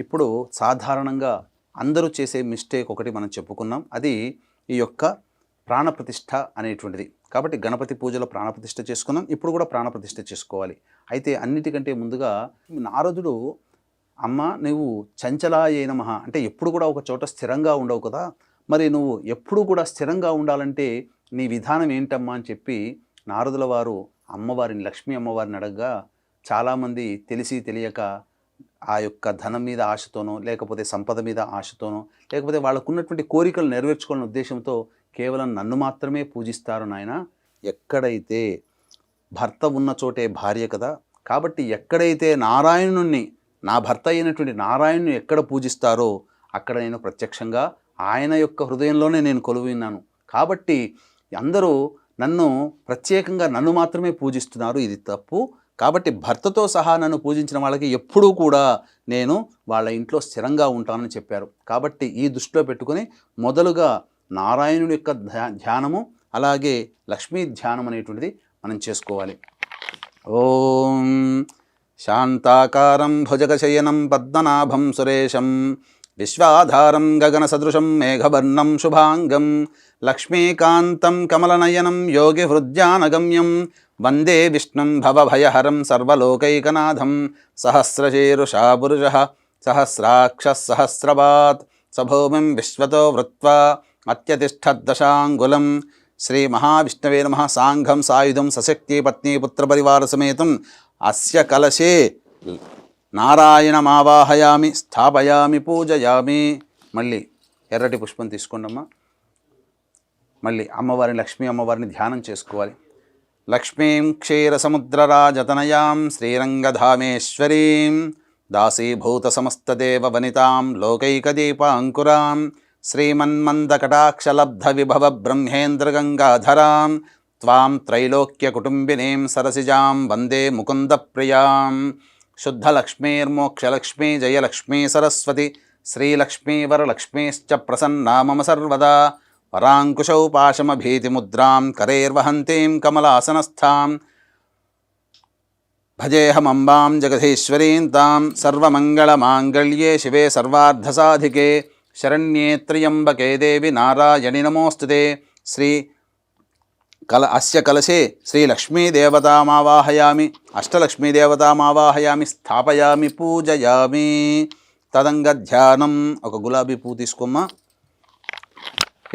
ఇప్పుడు సాధారణంగా అందరూ చేసే మిస్టేక్ ఒకటి మనం చెప్పుకున్నాం. అది ఈ యొక్క ప్రాణప్రతిష్ఠ అనేటువంటిది. కాబట్టి గణపతి పూజలో ప్రాణప్రతిష్ఠ చేసుకున్నాం, ఇప్పుడు కూడా ప్రాణప్రతిష్ఠ చేసుకోవాలి. అయితే అన్నిటికంటే ముందుగా నారదుడు, అమ్మ నువ్వు చంచలాయ నమః అంటే ఎప్పుడు కూడా ఒక చోట స్థిరంగా ఉండవు కదా, మరి నువ్వు ఎప్పుడు కూడా స్థిరంగా ఉండాలంటే నీ విధానం ఏంటమ్మా అని చెప్పి నారదుల వారు అమ్మవారిని, లక్ష్మీ అమ్మవారిని అడగగా చాలామంది తెలిసి తెలియక ఆ యొక్క ధనం మీద ఆశతోనో, లేకపోతే సంపద మీద ఆశతోనో, లేకపోతే వాళ్ళకున్నటువంటి కోరికలు నెరవేర్చుకోవాలనే ఉద్దేశంతో కేవలం నన్ను మాత్రమే పూజిస్తారు నాయన. ఎక్కడైతే భర్త ఉన్న చోటే భార్య కదా, కాబట్టి ఎక్కడైతే నారాయణుణ్ణి, నా భర్త అయినటువంటి నారాయణుని ఎక్కడ పూజిస్తారో అక్కడ నేను ప్రత్యక్షంగా ఆయన యొక్క హృదయంలోనే నేను కొలువున్నాను. కాబట్టి అందరూ నన్ను ప్రత్యేకంగా నన్ను మాత్రమే పూజిస్తున్నారు, ఇది తప్పు. కాబట్టి భర్తతో సహా నన్ను పూజించిన వాళ్ళకి ఎప్పుడూ కూడా నేను వాళ్ళ ఇంట్లో స్థిరంగా ఉంటానని చెప్పారు. కాబట్టి ఈ దృష్టిలో పెట్టుకొని మొదలుగా నారాయణుడి యొక్క ధ్యానము, అలాగే లక్ష్మీ ధ్యానం అనేటువంటిది మనం చేసుకోవాలి. ఓం శాంతాకారం భుజగశయనం పద్మనాభం సురేశం విశ్వాధారం గగనసదృశం మేఘవర్ణం శుభాంగం లక్ష్మీకాంతం కమలనయనం యోగి హృద్యానగమ్యం వందే విష్ణుం భవభయహరం సర్వలోకైకనాథం సహస్రశీరుషా పురుషః సహస్రాక్షః సహస్రపాత్ సభూమిం విశ్వతో వృత్వా అత్యతిష్ఠద్దశాంగులం. శ్రీ మహావిష్ణవే నమః. సాంఘం సాయుధం సశక్తి పత్ని పుత్రపరివార సమేతం అస్య కలశే నారాయణమావాహయామి స్థాపయామి పూజయామి. మళ్ళీ ఎర్రటి పుష్పం తీసుకోండమ్మా. మళ్ళీ అమ్మవారిని, లక్ష్మీ అమ్మవారిని ధ్యానం చేసుకోవాలి. లక్ష్మీం క్షీరసముద్రరాజతనయాం శ్రీరంగధామేశ్వరీం దాసీభూత సమస్తదేవ వనితాం లోకైకదీపాంకురాం శ్రీమన్మందకటాక్షలబ్ధ విభవ బ్రహ్మేంద్రగంగాధరాం త్వాం త్రైలోక్యకుటుంబినీం సరసిజాం వందే ముకుందప్రియాం. శుద్ధలక్ష్మీర్మోక్షలక్ష్మీ జయలక్ష్మీ సరస్వతి శ్రీలక్ష్మీ వరలక్ష్మీశ్చ ప్రసన్నా మమ సర్వదా. వరాంకుశౌ పాశమభీతిముద్రాం కరైర్వహంతీం కమలాసనస్థాం భజేహమంబాం జగదీశ్వరీం తాం సర్వమంగళమాంగళ్యే శివే సర్వార్థసాధికే శరణ్యే త్ర్యంబకే దేవి నారాయణి నమోస్తుతే. అస్య కలశే శ్రీలక్ష్మీదేవతామావాహయామి, అష్టలక్ష్మీదేవతామావాహయామి, స్థాపయామి, పూజయామి. తదంగ ధ్యానం. ఒక గులాబీ పువ్వు తీసుకోమ్మా.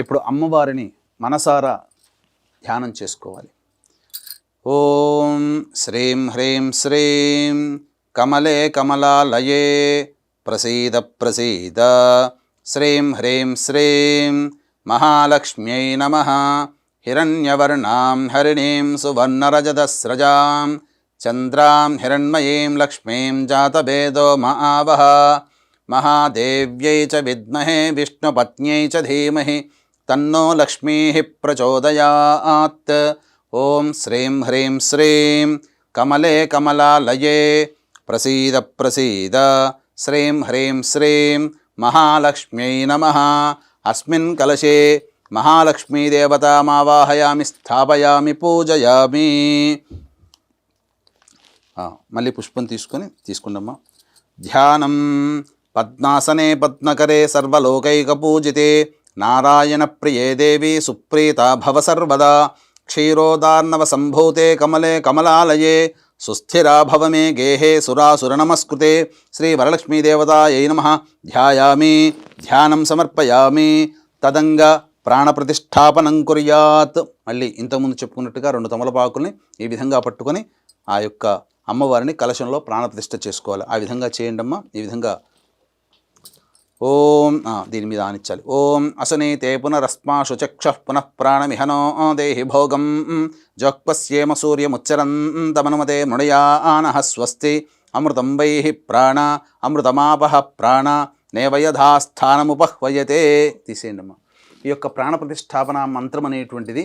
ఇప్పుడు అమ్మవారిని మనసారా ధ్యానం చేసుకోవాలి. ఓం శ్రీం హ్రీం శ్రీం కమలే కమలాలయే ప్రసీద ప్రసీద. శ్రీం హ్రీం శ్రీం మహాలక్ష్మ్యై నమః. హిరణ్యవర్ణాం హరిణీం సువర్ణరజతస్రజాం చంద్రాం హిరణ్మయీం లక్ష్మీం జాతభేదో మహావహ. మహాదేవ్యై చ విద్మహే విష్ణుపత్న్యై చ ధీమహి తన్నో లక్ష్మీః ప్రచోదయాత్. ఓం శ్రీం హ్రీం శ్రీం కమలే కమలాలయే ప్రసీద ప్రసీద. శ్రీం హ్రీం శ్రీం మహాలక్ష్మ్యై నమః. అస్మిన్ కలశే మహాలక్ష్మీదేవతామావాహయామి, స్థాపయామి, పూజయామి. మళ్ళీ పుష్పం తీసుకుండమ్మా. ధ్యానం. పద్మాసనే పద్మకరే సర్వలోకైకపూజితే నారాయణ ప్రియే దేవి సుప్రీతా భవ సర్వదా. క్షీరోదార్ణవ సంభూతే కమలే కమలాలయే సుస్థిరా భవ మే గేహే సురాసురనమస్కృతే. శ్రీ వరలక్ష్మీదేవతాయై నమః. ధ్యాయామి, ధ్యానం సమర్పయామి. తదంగ ప్రాణప్రతిష్ఠాపనం కుర్యాత్. మళ్ళీ ఇంతకుముందు చెప్పుకున్నట్టుగా 2 తమలపాకుల్ని ఈ విధంగా పట్టుకొని ఆ యొక్క అమ్మవారిని కలశంలో ప్రాణప్రతిష్ఠ చేసుకోవాలి. ఆ విధంగా చేయండి అమ్మా. ఈ విధంగా ఓం దీని మీద ఆనిచ్చాలి. ఓం అసనీతే పునరస్మాషు చక్షః పునః ప్రాణమిహనో దేహి భోగం జక్పస్యేమ సూర్యముచ్చరంతమనుమతే మృణయానః స్వస్తి. అమృతం వైః ప్రాణ అమృతమాపః ప్రాణ నేవయథాస్థానముపహ్వయతే. తీసేయండి అమ్మా. ఈ యొక్క ప్రాణప్రతిష్ఠాపన మంత్రం అనేటువంటిది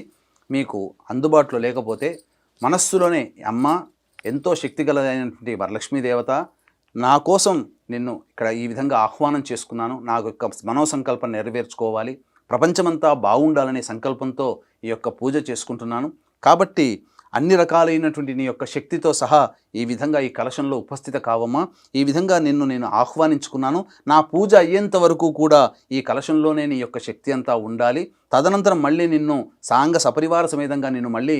మీకు అందుబాటులో లేకపోతే మనస్సులోనే అమ్మ ఎంతో శక్తిగలైనటువంటి వరలక్ష్మీదేవత, నా కోసం నిన్ను ఇక్కడ ఈ విధంగా ఆహ్వానం చేసుకున్నాను, నాకు యొక్క మనోసంకల్పం నెరవేర్చుకోవాలి, ప్రపంచమంతా బాగుండాలనే సంకల్పంతో ఈ యొక్క పూజ చేసుకుంటున్నాను. కాబట్టి అన్ని రకాలైనటువంటి నీ యొక్క శక్తితో సహా ఈ విధంగా ఈ కలశంలో ఉపస్థిత కావమ్మా. ఈ విధంగా నిన్ను నేను ఆహ్వానించుకున్నాను. నా పూజ అయ్యేంత వరకు కూడా ఈ కలశంలోనే నీ యొక్క శక్తి అంతా ఉండాలి. తదనంతరం మళ్ళీ నిన్ను సాంగ సపరివార సమేతంగా నిన్ను మళ్ళీ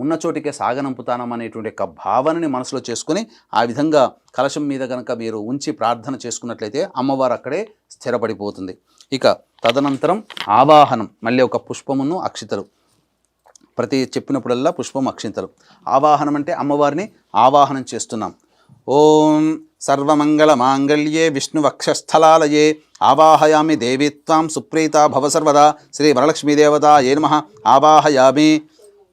ఉన్న చోటికే సాగనంపుతానమనేటువంటి యొక్క భావనని మనసులో చేసుకుని ఆ విధంగా కలశం మీద కనుక మీరు ఉంచి ప్రార్థన చేసుకున్నట్లయితే అమ్మవారు అక్కడే స్థిరపడిపోతుంది. ఇక తదనంతరం ఆవాహనం. మళ్ళీ ఒక పుష్పమును అక్షితలు, ప్రతి చెప్పినప్పుడల్లా పుష్పం అక్షింతలు. ఆవాహనం అంటే అమ్మవారిని ఆవాహనం చేస్తున్నాం. ఓం సర్వమంగళ మాంగళ్యే విష్ణువక్షస్థలాలయే ఆవాహయామి దేవి త్వాం సుప్రీతా భవ సర్వదా. శ్రీ వరలక్ష్మీదేవతాయై నమః. ఆవాహయామి.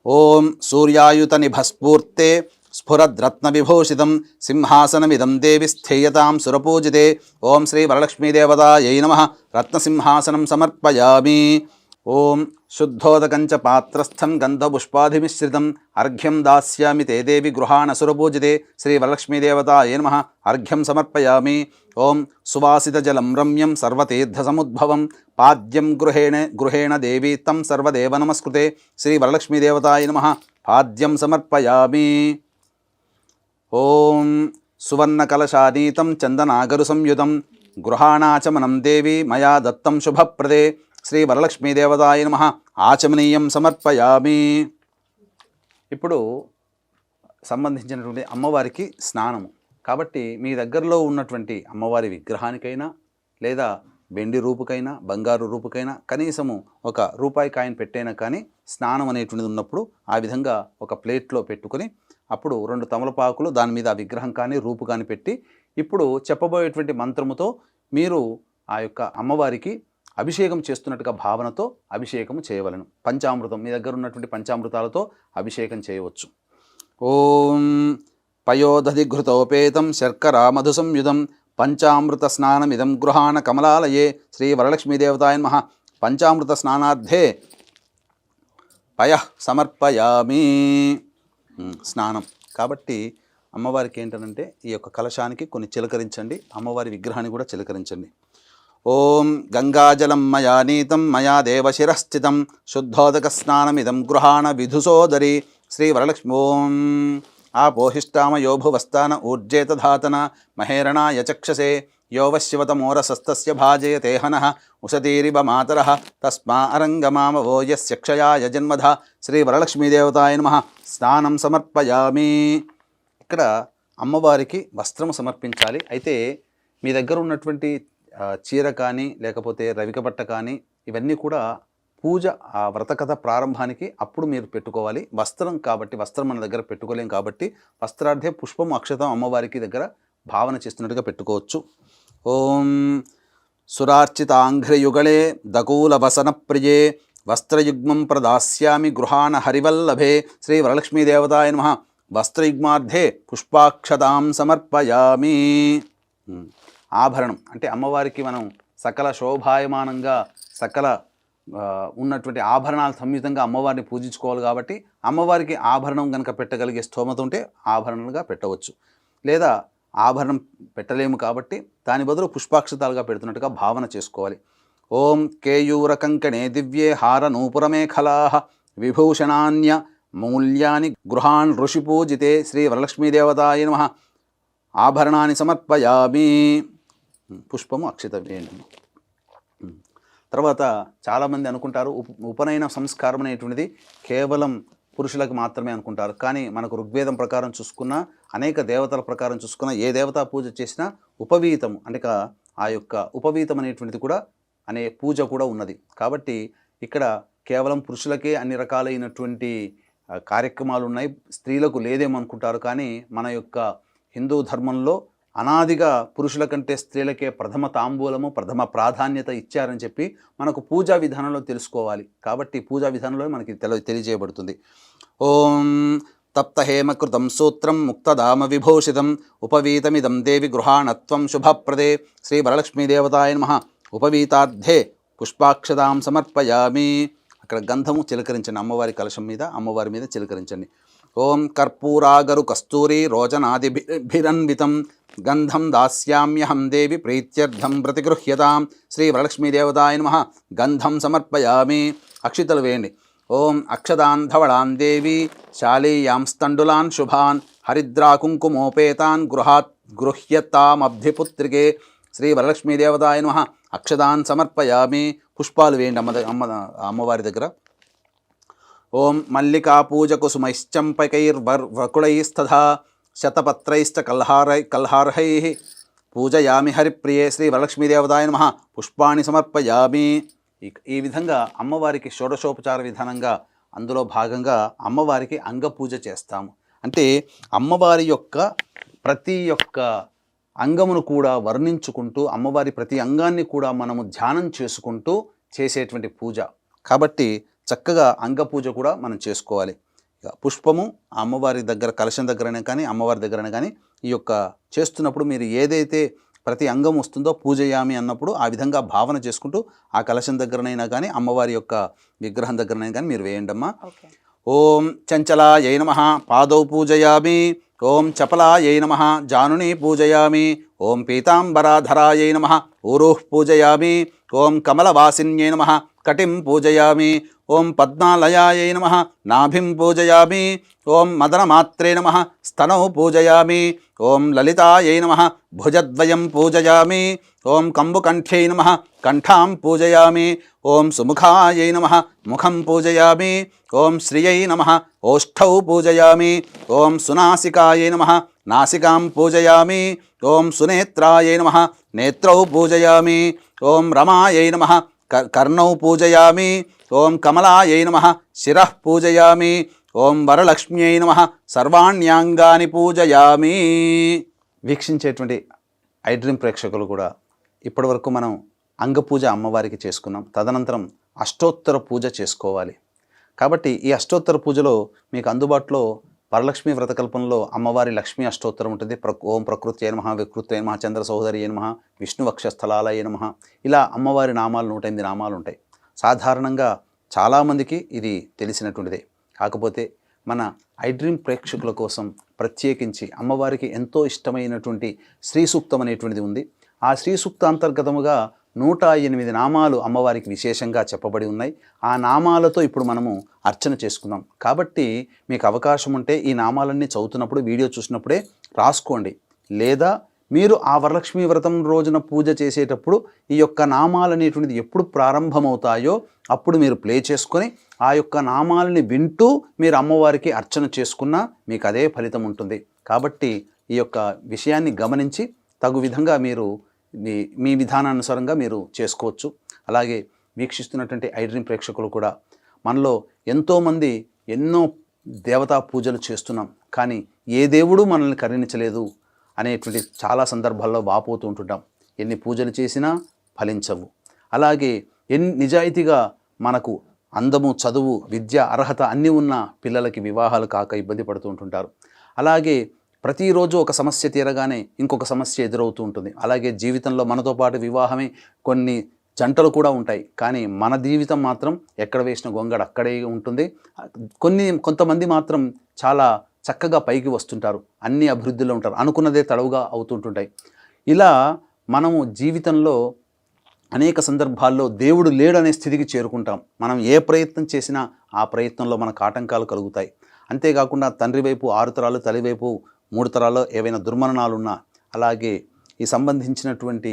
ఓం సూర్యాయుత నిభస్ఫూర్తే స్ఫురద్రత్నవిభూషితం సింహాసనమిదం దేవి స్థేయతాం సురపూజితే. ఓం శ్రీ వరలక్ష్మీదేవతాయై నమః. రత్నసింహాసనం సమర్పయామి. ఓం శుద్ధోదకంచ పాత్రస్థం గంధపుష్పాధిమిశ్రితం అర్ఘ్యం దాస్యామి తే దేవి గృహాణసురపూజితే. శ్రీ వరలక్ష్మీదేవతాయై నమః. అర్ఘ్యం సమర్పయామి. ఓం సువాసితజలం రమ్యం సర్వతీర్థసముద్భవం పాద్యం గృహేణ దేవీ తం సర్వదేవ నమస్కృతే. శ్రీ వరలక్ష్మీదేవతాయై నమః. పాద్యం సమర్పయామి. ఓం సువర్ణకలశానీతం చందనాగరు సంయుతం గృహాణాచమనం దేవి మయా దత్తం శుభప్రదే. శ్రీ వరలక్ష్మీదేవతాయై నమః. ఆచమనీయం సమర్పయామి. ఇప్పుడు సంబంధించినటువంటి అమ్మవారికి స్నానము. కాబట్టి మీ దగ్గరలో ఉన్నటువంటి అమ్మవారి విగ్రహానికైనా లేదా వెండి రూపుకైనా బంగారు రూపుకైనా కనీసము ఒక రూపాయి కాయిన్ పెట్టైనా కానీ స్నానం అనేటువంటిది ఉన్నప్పుడు ఆ విధంగా ఒక ప్లేట్లో పెట్టుకొని అప్పుడు 2 తమలపాకులు దాని మీద ఆ విగ్రహం కానీ రూపు కానీ పెట్టి ఇప్పుడు చెప్పబోయేటువంటి మంత్రముతో మీరు ఆ యొక్క అమ్మవారికి అభిషేకం చేస్తున్నట్టుగా భావనతో అభిషేకం చేయవలను. పంచామృతం, మీ దగ్గర ఉన్నటువంటి పంచామృతాలతో అభిషేకం చేయవచ్చు. ఓం పయోదధిఘృతోపేతం శర్కరా మధు సంయుధం పంచామృత స్నానమిదం గృహాణ కమలాలయే శ్రీ వరలక్ష్మీదేవతాయ నమః. పంచామృత స్నానార్థే పయః సమర్పయామి. స్నానం కాబట్టి అమ్మవారికి ఏంటంటే ఈ యొక్క కలశానికి కొన్ని చిలకరించండి, అమ్మవారి విగ్రహాన్ని కూడా చిలకరించండి. ఓం గంగాజలం మయా నీతం మయా దేవశిరస్థితం శుద్ధోదక స్నానమిదం గృహాణ విధుసోదరి శ్రీ వరలక్ష్మి. ఓం ఆపోహిష్టామయో భువస్థాన ఊర్జేత ధాతన మహేరణాయ చక్షసే యోవశివతమోరసస్తస్య భాజయతే హనః ఉషతీరివ మాతరః తస్మా అరంగమామవో యస్య క్షయాయ జన్మధ శ్రీ వరలక్ష్మీదేవతాయ నమః. స్నానం సమర్పయామి. ఇక్కడ అమ్మవారికి వస్త్రం సమర్పించాలి. అయితే మీ దగ్గర ఉన్నటువంటి చీర కానీ లేకపోతే రవిక బట్ట కానీ ఇవన్నీ కూడా పూజ ఆ వ్రతకథ ప్రారంభానికి అప్పుడు మీరు పెట్టుకోవాలి. వస్త్రం కాబట్టి వస్త్రం మన దగ్గర పెట్టుకోలేం కాబట్టి వస్త్రార్థే పుష్పం అక్షతం అమ్మవారికి దగ్గర భావన చేస్తున్నట్టుగా పెట్టుకోవచ్చు. ఓం సురార్చితాంఘ్రయుగళే దకూల వసన ప్రియే వస్త్రయుగ్మం ప్రదాస్యామి గృహాణ హరివల్లభే శ్రీ వరలక్ష్మీదేవతాయ నమః. వస్త్రయుగ్మార్థే పుష్పాక్షతాం సమర్పయామి. ఆభరణం అంటే అమ్మవారికి మనం సకల శోభాయమానంగా సకల ఉన్నటువంటి ఆభరణాల సంయుతంగా అమ్మవారిని పూజించుకోవాలి కాబట్టి అమ్మవారికి ఆభరణం కనుక పెట్టగలిగే స్తోమత ఉంటే ఆభరణలుగా పెట్టవచ్చు. లేదా ఆభరణం పెట్టలేము కాబట్టి దాని బదులు పుష్పాక్షతాలుగా పెడుతున్నట్టుగా భావన చేసుకోవాలి. ఓం కేయూర కంకణే దివ్యే హార నూపురమేఖలా విభూషణాన్య మూల్యాని గృహాన్ ఋషి పూజితే శ్రీ వరలక్ష్మీదేవతాయ నమః. ఆభరణాన్ని సమర్పయామి. పుష్పము అక్షత వేయండి. తర్వాత చాలామంది అనుకుంటారు ఉపనయన సంస్కారం అనేటువంటిది కేవలం పురుషులకు మాత్రమే అనుకుంటారు. కానీ మనకు ఋగ్వేదం ప్రకారం చూసుకున్న అనేక దేవతల ప్రకారం చూసుకున్న ఏ దేవతా పూజ చేసినా ఉపవీతము అంటే ఆ యొక్క ఉపవీతం అనేటువంటిది కూడా అనే పూజ కూడా ఉన్నది. కాబట్టి ఇక్కడ కేవలం పురుషులకే అన్ని రకాలైనటువంటి కార్యక్రమాలు ఉన్నాయి, స్త్రీలకు లేదేమనుకుంటారు. కానీ మన యొక్క హిందూ ధర్మంలో అనాదిగా పురుషుల కంటే స్త్రీలకే ప్రథమ తాంబూలము ప్రథమ ప్రాధాన్యత ఇచ్చారని చెప్పి మనకు పూజా విధానంలో తెలుసుకోవాలి. కాబట్టి పూజా విధానంలో మనకి తెలియజేయబడుతుంది. ఓం తప్తహేమకృతం సూత్రం ముక్తదామ విభూషితం ఉపవీతమిదం దేవి గృహాణత్వం శుభప్రదే శ్రీ వరలక్ష్మీదేవతాయ నమః. ఉపవీతార్థే పుష్పాక్షతాం సమర్పయామి. అక్కడ గంధము చిలకరించండి, అమ్మవారి కలశం మీద అమ్మవారి మీద చిలకరించండి. ఓం కర్పూరాగరు కస్తూరి రోచనాదిభిరన్వితం గంధం దాస్యామ్యహం దేవి ప్రీత్యర్థం ప్రతిగృహ్యతాం శ్రీ వరలక్ష్మీదేవతాయ నమః. గంధం సమర్పయామి. అక్షితలు వేయండి. ఓం అక్షదాన్ ధవళాన్ దేవి శాలీయాంస్తండులాన్ శుభాన్ హరిద్రాకుంకుమోపేతాన్ గృహ్యతామబ్ధిపుత్రికే శ్రీ వరలక్ష్మీదేవతాయ నమః. అక్షదాన్ సమర్పయామి. పుష్పాలు వేయండి అమ్మవారి దగ్గర. ఓం మల్లికా పూజ కుసుమైశ్చంపకైర్వకుళైస్తథా శతపత్రైశ్చ కల్హార్హై పూజయామి హరిప్రియే శ్రీ వరలక్ష్మీదేవతాయ నమః. పుష్పాన్ని సమర్పయామి. ఈ విధంగా అమ్మవారికి షోడశోపచార విధానంగా అందులో భాగంగా అమ్మవారికి అంగపూజ చేస్తాము. అంటే అమ్మవారి యొక్క ప్రతి ఒక్క అంగమును కూడా వర్ణించుకుంటూ అమ్మవారి ప్రతి అంగాన్ని కూడా మనము ధ్యానం చేసుకుంటూ చేసేటువంటి పూజ కాబట్టి చక్కగా అంగపూజ కూడా మనం చేసుకోవాలి. పుష్పము అమ్మవారి దగ్గర కలశం దగ్గరనే కానీ అమ్మవారి దగ్గరనే కానీ ఈ యొక్క చేస్తున్నప్పుడు మీరు ఏదైతే ప్రతి అంగం వస్తుందో పూజయామి అన్నప్పుడు ఆ విధంగా భావన చేసుకుంటూ ఆ కలశం దగ్గరనైనా కానీ అమ్మవారి యొక్క విగ్రహం దగ్గరనైనా కానీ మీరు వేయండమ్మా. ఓం చంచలాయై నమః పాదౌ పూజయామి. ఓం చపలాయై నమః జానుని పూజయామి. ఓం పీతాంబరాధరాయై నమః ఊరుః పూజయామి. ఓం కమలవాసిన్యై నమః కటిం పూజయామి. ఓం పద్మాలయాయై నమః నాభిం పూజయామి. ఓం మదనమాత్రే నమః స్తనౌ పూజయామి. ఓం లలితాయై నమః భుజద్వయం పూజయామి. ఓం కంబుకంఠ్యై నమః కంఠాం పూజయామి. ఓం సుముఖాయై నమః ముఖం పూజయామి. ఓం శ్రియై నమః ఓష్ఠౌ పూజయామి. ఓం సునాసికాయై నమః నాసికాం పూజయామి. ఓం సునేత్రాయై నమః నేత్రౌ పూజయామి. ఓం రమాయై నమః కర్ణౌ పూజయామి. ఓం కమలాయై నమః శిరః పూజయామి. ఓం వరలక్ష్మ్యై నమః సర్వాణ్యాంగాని పూజయామి. వీక్షించేటువంటి ఐ డ్రీమ్ ప్రేక్షకులు కూడా ఇప్పటివరకు మనం అంగపూజ అమ్మవారికి చేసుకున్నాం. తదనంతరం అష్టోత్తర పూజ చేసుకోవాలి. కాబట్టి ఈ అష్టోత్తర పూజలో మీకు అందుబాటులో వరలక్ష్మి వ్రతకల్పంలో అమ్మవారి లక్ష్మీ అష్టోత్తరం ఉంటుంది. ఓం ప్రకృత్యై నమః, వికృత్యై నమః, చంద్ర సహోదరియై నమః, విష్ణు వక్షస్థలాలయై నమః, ఇలా అమ్మవారి నామాలు 108 నామాలు ఉంటాయి. సాధారణంగా చాలామందికి ఇది తెలిసినటువంటిదే. కాకపోతే మన ఐడ్రీమ్ ప్రేక్షకుల కోసం ప్రత్యేకించి అమ్మవారికి ఎంతో ఇష్టమైనటువంటి శ్రీ సూక్తం అనేటువంటిది ఉంది. ఆ శ్రీ సూక్త అంతర్గతముగా 108 నామాలు అమ్మవారికి విశేషంగా చెప్పబడి ఉన్నాయి. ఆ నామాలతో ఇప్పుడు మనము అర్చన చేసుకుందాం. కాబట్టి మీకు అవకాశం ఉంటే ఈ నామాలన్నీ చదువుతున్నప్పుడు వీడియో చూసినప్పుడే రాసుకోండి. లేదా మీరు ఆ వరలక్ష్మీ వ్రతం రోజున పూజ చేసేటప్పుడు ఈ యొక్క నామాలు అనేటువంటిది ఎప్పుడు ప్రారంభమవుతాయో అప్పుడు మీరు ప్లే చేసుకొని ఆ యొక్క నామాలని వింటూ మీరు అమ్మవారికి అర్చన చేసుకున్నా మీకు అదే ఫలితం ఉంటుంది. కాబట్టి ఈ యొక్క విషయాన్ని గమనించి తగు విధంగా మీరు మీ విధానానుసారంగా మీరు చేసుకోవచ్చు. అలాగే వీక్షిస్తున్నటువంటి ఐడ్రీమ్ ప్రేక్షకులు కూడా మనలో ఎంతోమంది ఎన్నో దేవతా పూజలు చేస్తున్నాం, కానీ ఏ దేవుడు మనల్ని కరుణించలేదు అనేటువంటి చాలా సందర్భాల్లో వాపోతూ ఉంటుంటాం. ఎన్ని పూజలు చేసినా ఫలించవు. అలాగే నిజాయితీగా మనకు అందము, చదువు, విద్య, అర్హత అన్నీ ఉన్న పిల్లలకి వివాహాలు కాక ఇబ్బంది పడుతూ ఉంటుంటారు. అలాగే ప్రతిరోజు ఒక సమస్య తీరగానే ఇంకొక సమస్య ఎదురవుతూ ఉంటుంది. అలాగే జీవితంలో మనతో పాటు వివాహమే కొన్ని జంటలు కూడా ఉంటాయి, కానీ మన జీవితం మాత్రం ఎక్కడ వేసిన గొంగడ అక్కడే ఉంటుంది. కొంతమంది మాత్రం చాలా చక్కగా పైకి వస్తుంటారు, అన్ని అభివృద్ధిలో ఉంటారు, అనుకున్నదే తడవుగా అవుతుంటుంటాయి. ఇలా మనము జీవితంలో అనేక సందర్భాల్లో దేవుడు లేడనే స్థితికి చేరుకుంటాం. మనం ఏ ప్రయత్నం చేసినా ఆ ప్రయత్నంలో మనకు ఆటంకాలు కలుగుతాయి. అంతేకాకుండా తండ్రి వైపు 6 తరాలు, తల్లి వైపు 3 తరాల్లో ఏవైనా దుర్మరణాలు ఉన్నా, అలాగే ఈ సంబంధించినటువంటి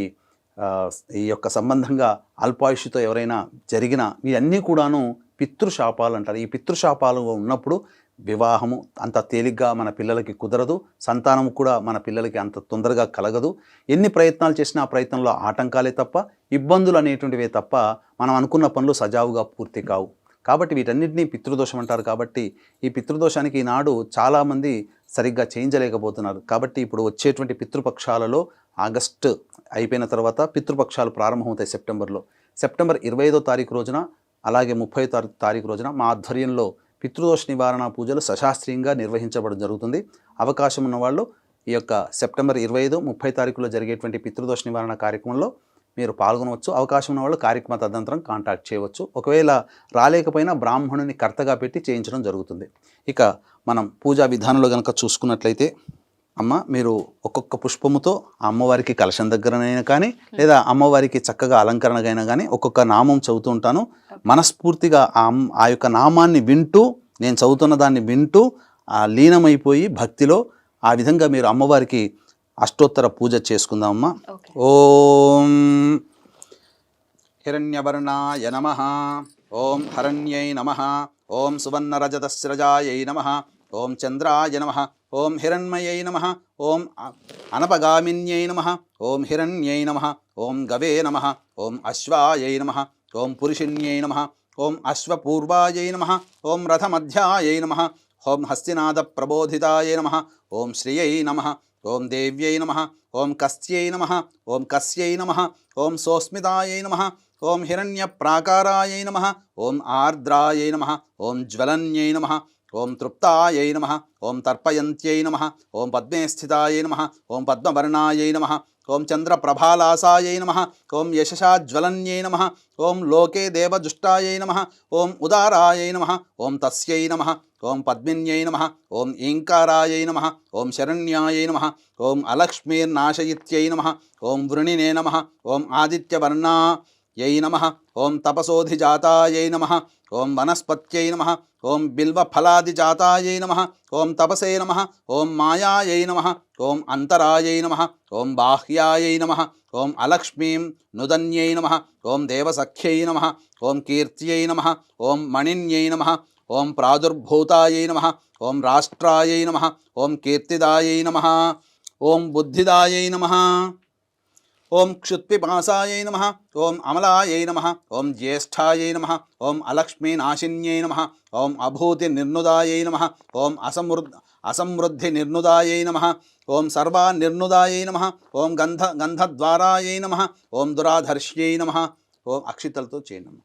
ఈ యొక్క సంబంధంగా అల్పాయుష్తో ఎవరైనా జరిగినా ఇవన్నీ కూడాను పితృశాపాలు అంటారు. ఈ పితృశాపాలు ఉన్నప్పుడు వివాహము అంత తేలిగ్గా మన పిల్లలకి కుదరదు, సంతానం కూడా మన పిల్లలకి అంత తొందరగా కలగదు. ఎన్ని ప్రయత్నాలు చేసినా ఆ ప్రయత్నంలో ఆటంకాలే తప్ప, ఇబ్బందులు అనేటువంటివే తప్ప మనం అనుకున్న పనులు సజావుగా పూర్తి కావు. కాబట్టి వీటన్నిటినీ పితృదోషం అంటారు. కాబట్టి ఈ పితృదోషానికి ఈనాడు చాలామంది సరిగ్గా చేయించలేకపోతున్నారు. కాబట్టి ఇప్పుడు వచ్చేటువంటి పితృపక్షాలలో ఆగస్టు అయిపోయిన తర్వాత పితృపక్షాలు ప్రారంభమవుతాయి సెప్టెంబర్ 25వ తారీఖు రోజున, అలాగే 30వ తారీఖు రోజున మా ఆధ్వర్యంలో పితృదోష నివారణ పూజలు సశాస్త్రీయంగా నిర్వహించబడడం జరుగుతుంది. అవకాశం ఉన్నవాళ్ళు ఈ యొక్క సెప్టెంబర్ 25, 30 తారీఖులో జరిగేటువంటి పితృదోష నివారణ కార్యక్రమంలో మీరు పాల్గొనవచ్చు. అవకాశం ఉన్న వాళ్ళు కార్యక్రమ తదనంతరం కాంటాక్ట్ చేయవచ్చు. ఒకవేళ రాలేకపోయినా బ్రాహ్మణుని కర్తగా పెట్టి చేయించడం జరుగుతుంది. ఇక మనం పూజా విధానంలో కనుక చూసుకున్నట్లయితే, అమ్మ మీరు ఒక్కొక్క పుష్పముతో ఆ అమ్మవారికి కలశం దగ్గరనైనా కానీ, లేదా అమ్మవారికి చక్కగా అలంకరణగైనా కానీ ఒక్కొక్క నామం చదువుతూ ఉంటాను. మనస్ఫూర్తిగా ఆ యొక్క నామాన్ని వింటూ, నేను చదువుతున్న దాన్ని వింటూ లీనమైపోయి భక్తిలో ఆ విధంగా మీరు అమ్మవారికి అష్టోత్తర పూజ చేసుకుందామమ్మా. ఓం హిరణ్యవర్ణాయ నమః, ఓం హరణ్యై నమః, ఓం సువర్ణరజతస్రజాయై నమః, ఓం చంద్రాయ నమః, ఓం హిరణ్మయై నమః, ఓం అనపగామిన్యై నమః, ఓం హిరణ్యై నమః, ఓం గవే నమః, ఓం అశ్వాయై నమః, ఓం పురుషిణ్యై నమః, ఓం అశ్వపూర్వాయై నమః, ఓం రథమధ్యాయై నమః, ఓం హస్తినాద ప్రబోధితాయై నమః, ఓం శ్రియై నమః, ఓం దేవ్యై నమః, ఓం కస్యై నమః, ఓం కస్యై నమః, ఓం సోస్మితాయై నమః, ఓం హిరణ్యప్రాకారాయై నమః, ఓం ఆర్ద్రాయై నమః, ఓం జ్వలన్యై నమః, ఓం తృప్తాయై నమః, ఓం తర్పయంత్యై నమః, ఓం పద్మే స్థితాయై నమః, ఓం పద్మవర్ణాయై నమః, ఓం చంద్రప్రభాలాసాయై నమః, ఓం యశసాజ్వలన్యై నమః, ఓం లోకే దేవజుష్టాయై నమః, ఓం ఉదారాయై నమః, ఓం తస్యై నమః, ఓం పద్మిన్యై నమః, ఓం ఈంకారాయై నమః, ఓం శరణ్యాయై నమః, ఓం అలక్ష్మీర్నాశయిత్యై నమః, ఓం వృణినే నమః, ఓం ఆదిత్యవర్ణాయై నమః, ఓం తపసోధిజాతాయై నమః, ఓం వనస్పత్యై నమః, ఓం బిల్వఫలాదిజాతాయై నమః, ఓం తపసే నమః, ఓం మాయాయై నమః, ఓం అంతరాయై నమః, ఓం బాహ్యాయై నమః, ఓం అలక్ష్మీం నుదన్యై నమః, ఓం దేవసఖ్యై నమః, ఓం కీర్త్యై నమః, ఓం మణిన్యై నమః, ఓం ప్రాదుర్భూతాయై నమః, ఓం రాష్ట్రాయై నమః, ఓం కీర్తిదాయై నమః, ఓం బుద్ధిదాయై నమః, ఓం క్షుత్పిపాసాయై నమః, ఓం అమలాయై నమః, ఓం జ్యేష్ఠాయై నమః, ఓం అలక్ష్మీనాశిన్యై నమః, ఓం అభూతి నిర్నుదాయై నమః, ఓం అసమృద్ధి నిర్నుదాయై నమః, ఓం సర్వా నిర్నుదాయై నమః, ఓం గంధద్వారాయై నమః, ఓం దురాధర్ష్యై నమః. ఓం అక్షితలతో చేయనమ్మ.